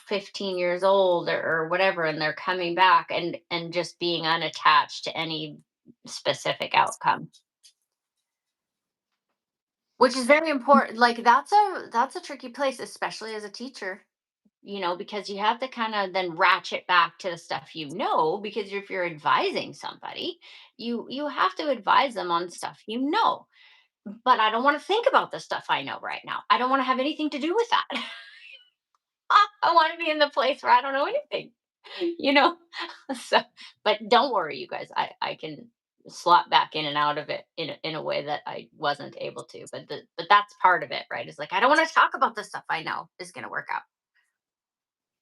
15 years old or whatever, and they're coming back and just being unattached to any specific outcome, which is very important. Like that's a tricky place, especially as a teacher, because you have to kind of then ratchet back to the stuff, because if you're advising somebody, you have to advise them on stuff, but I don't want to think about the stuff I know right now. I don't want to have anything to do with that. I want to be in the place where I don't know anything, you know? So, but don't worry, you guys. I can slot back in and out of it in a way that I wasn't able to. But that's part of it, right? It's like I don't want to talk about the stuff I know is going to work out.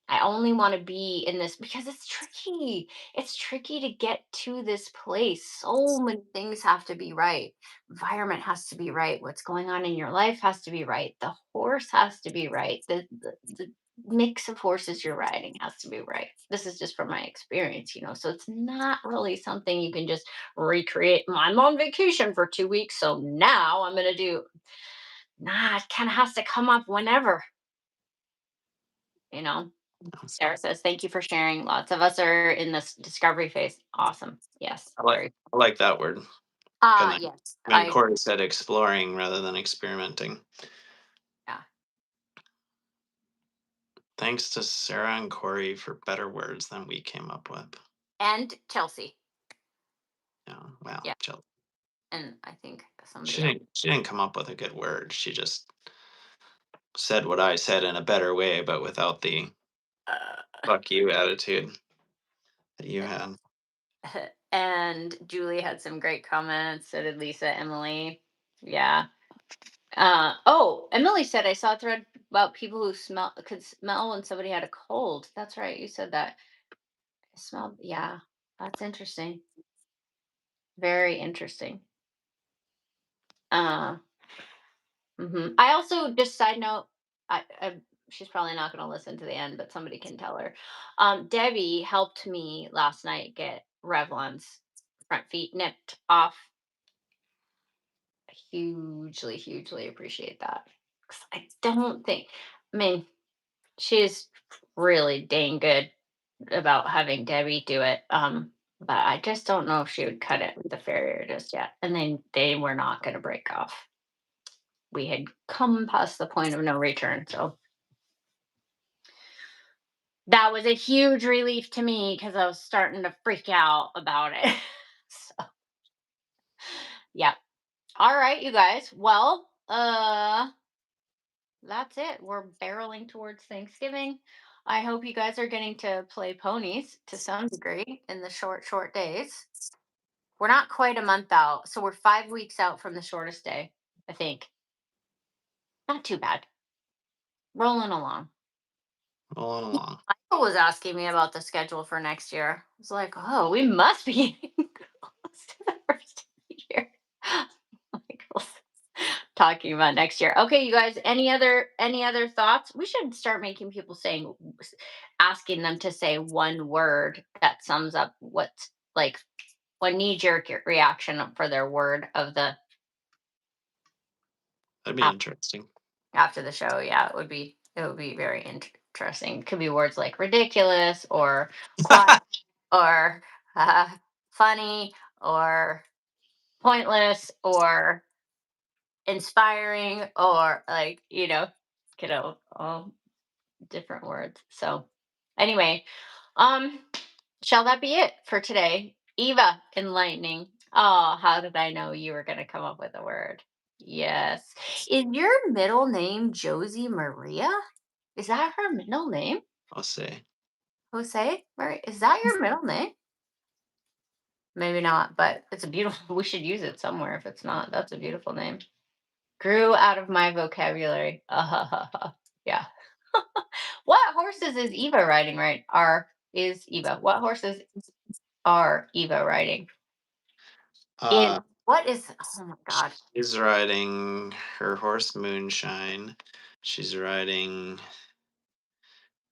I only want to be in this because it's tricky. It's tricky to get to this place. So many things have to be right. Environment has to be right. What's going on in your life has to be right. The horse has to be right. The mix of horses you're riding has to be right. This is just from my experience, So it's not really something you can just recreate. I'm on vacation for 2 weeks, so now I'm gonna do. Nah, it kind of has to come up whenever, you know. Sarah says, "Thank you for sharing. Lots of us are in this discovery phase." Awesome. Yes. Very. I like that word. And then Yes. then Corey said exploring rather than experimenting. Yeah. Thanks to Sarah and Corey for better words than we came up with. And Chelsea. Yeah, well, Yeah. chill. And I think somebody else. She didn't come up with a good word. She just said what I said in a better way, but without the Uh, fuck you attitude that you had. and Julie had some great comments. So did Lisa, Emily. Yeah. Oh, Emily said I saw a thread about people who could smell when somebody had a cold. That's right. You said that. I smelled. Yeah. That's interesting. Very interesting. Uh, I also just side note, she's probably not going to listen to the end, but somebody can tell her. Debbie helped me last night get Revlon's front feet nipped off. Hugely, hugely appreciate that. 'Cause I don't think, I mean, she's really dang good about having Debbie do it. But I just don't know if she would cut it with the farrier just yet. And then they were not going to break off. We had come past the point of no return. So that was a huge relief to me because I was starting to freak out about it. So, yeah. All right, you guys. Well, that's it. We're barreling towards Thanksgiving. I hope you guys are getting to play ponies to some degree in the short days. We're not quite a month out, so we're 5 weeks out from the shortest day, I think. Not too bad. Rolling along. Rolling along. Michael was asking me about the schedule for next year. I was like, oh, we must be getting close to the first of the year. Michael's talking about next year. Okay, you guys, any other thoughts? We should start making people asking them to say one word that sums up what's like one knee-jerk reaction for their word of the That'd be af- interesting. after the show. Yeah, it would be very interesting. It could be words like ridiculous or quiet or uh, funny or pointless or inspiring or like all different words. So anyway, um shall that be it for today? Eva, enlightening. Oh, how did I know you were going to come up with a word? Yes. Is your middle name Josie Maria? Is that her middle name? I'll say. Jose? Right? Is that your middle name? Maybe not, but it's a beautiful. We should use it somewhere. If it's not, that's a beautiful name. Grew out of my vocabulary. Yeah. What horses is Eva riding? Right? Is Eva? What horses are Eva riding? In Uh What is? Oh my god. She's riding her horse Moonshine. She's riding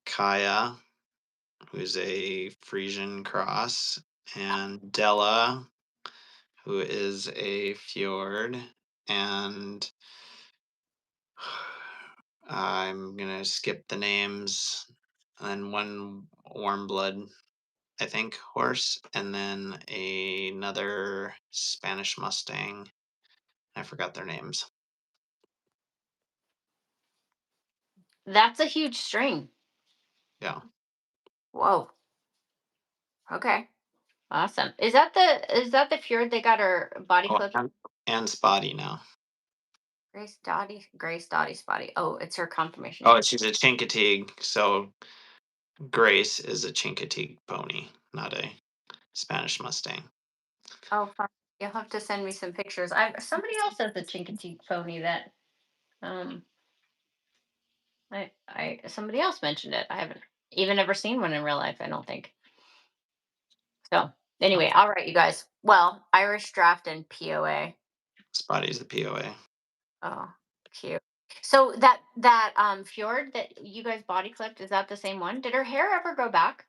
Kaya, who's a Frisian cross, and Della, who is a fjord, and I'm gonna skip the names, and then one warm blood, I think, horse, and then another Spanish Mustang. I forgot their names. That's a huge string. Yeah. Whoa. Okay. Awesome. Is that the fjord they got her body Oh, clipped? and Spotty now. Grace Dottie Spotty. Oh, it's her confirmation Oh, name. she's a Chincoteague. So Grace is a Chincoteague pony, not a Spanish Mustang. Oh, fun. You'll have to send me some pictures. I Somebody else has a Chincoteague pony that um I somebody else mentioned it. I haven't even ever seen one in real life, I don't think. So anyway, all right, you guys. Well, Irish draft and POA. Spotty's the POA. Oh, cute. So that fjord that you guys body clipped, is that the same one? Did her hair ever grow back?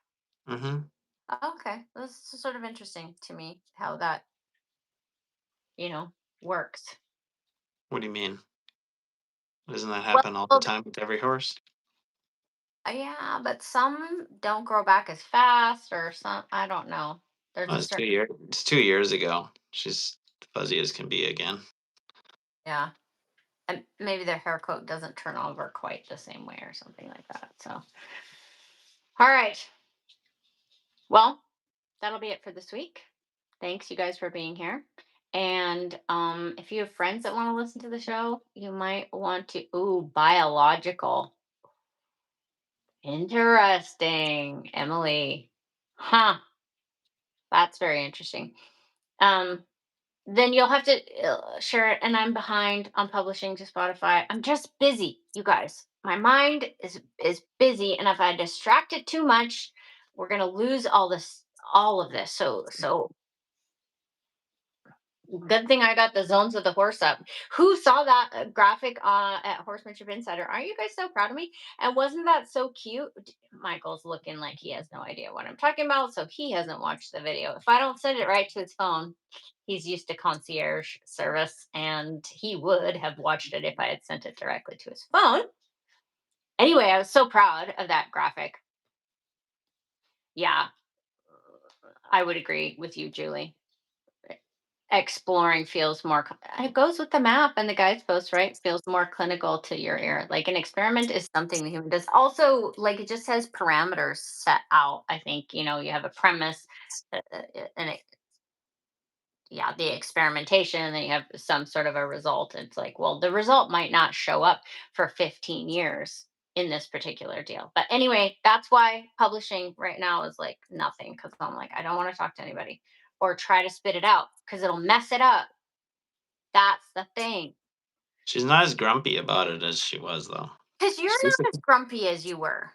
Mm-hmm. Oh, okay. That's sort of interesting to me how that, works. What do you mean? Doesn't that Well, happen all the time with every horse? yeah, but some don't grow back as fast, or some, I don't know. There's Well, a certain, It's 2 years ago. She's fuzzy as can be again. yeah, and maybe their hair coat doesn't turn over quite the same way or something like that. So, all right. Well, that'll be it for this week. Thanks, you guys, for being here. And if you have friends that want to listen to the show, you might want to. Ooh, biological. Interesting, Emily. Huh. That's very interesting. Um, then you'll have to share it. And I'm behind on publishing to Spotify. I'm just busy, you guys. My mind is busy, and if I distract it too much, we're gonna lose all of this. So good thing I got the zones of the horse up. Who saw that graphic at Horsemanship Insider? Aren't you guys so proud of me? And wasn't that so cute? Michael's looking like he has no idea what I'm talking about, so he hasn't watched the video. If I don't send it right to his phone, he's used to concierge service, and he would have watched it if I had sent it directly to his phone. Anyway, I was so proud of that graphic. Yeah, I would agree with you, Julie. Exploring feels more it goes with the map and the guidepost, right? Feels more clinical to your ear. Like an experiment is something the human does. Also, like it just has parameters set out. I think, you have a premise, and yeah, the experimentation, and then you have some sort of a result. It's like, well, the result might not show up for 15 years in this particular deal. But anyway, that's why publishing right now is like nothing, because I'm like, I don't want to talk to anybody or try to spit it out because it'll mess it up. That's the thing. She's not as grumpy about it as she was, though. Because you're She's- not as grumpy as you were.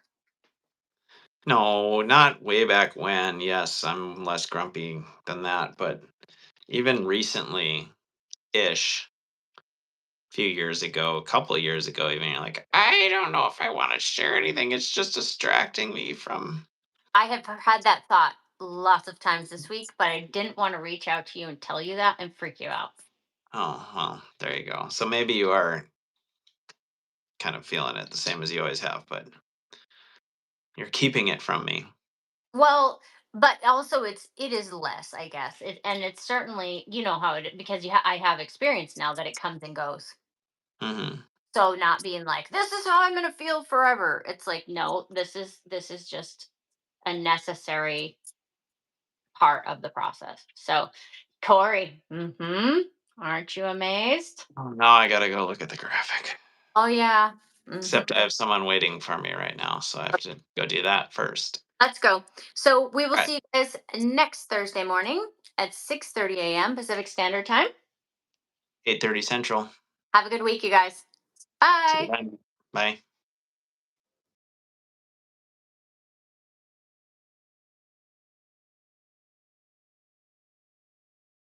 No, not way back when. Yes, I'm less grumpy than that. But even recently ish, a few years ago, a couple of years ago, even, you're like, I don't know if I want to share anything. It's just distracting me from. I have had that thought lots of times this week, but I didn't want to reach out to you and tell you that and freak you out. Oh, well, there you go. So maybe you are kind of feeling it the same as you always have, but you're keeping it from me. Well, but also it is less, I guess. And it's certainly, how because I have experience now that it comes and goes. Hmm. So not being like, this is how I'm going to feel forever. It's like, no, this is just a necessary part of the process. So, Corey, aren't you amazed? Oh, now I gotta go look at the graphic. Oh yeah. hmm Except I have someone waiting for me right now, so I have to go do that first. Let's go. So we will All right, see you guys next Thursday morning at 6:30 a.m. Pacific Standard Time. 8:30 Central. Have a good week, you guys. See you Bye. then. Bye.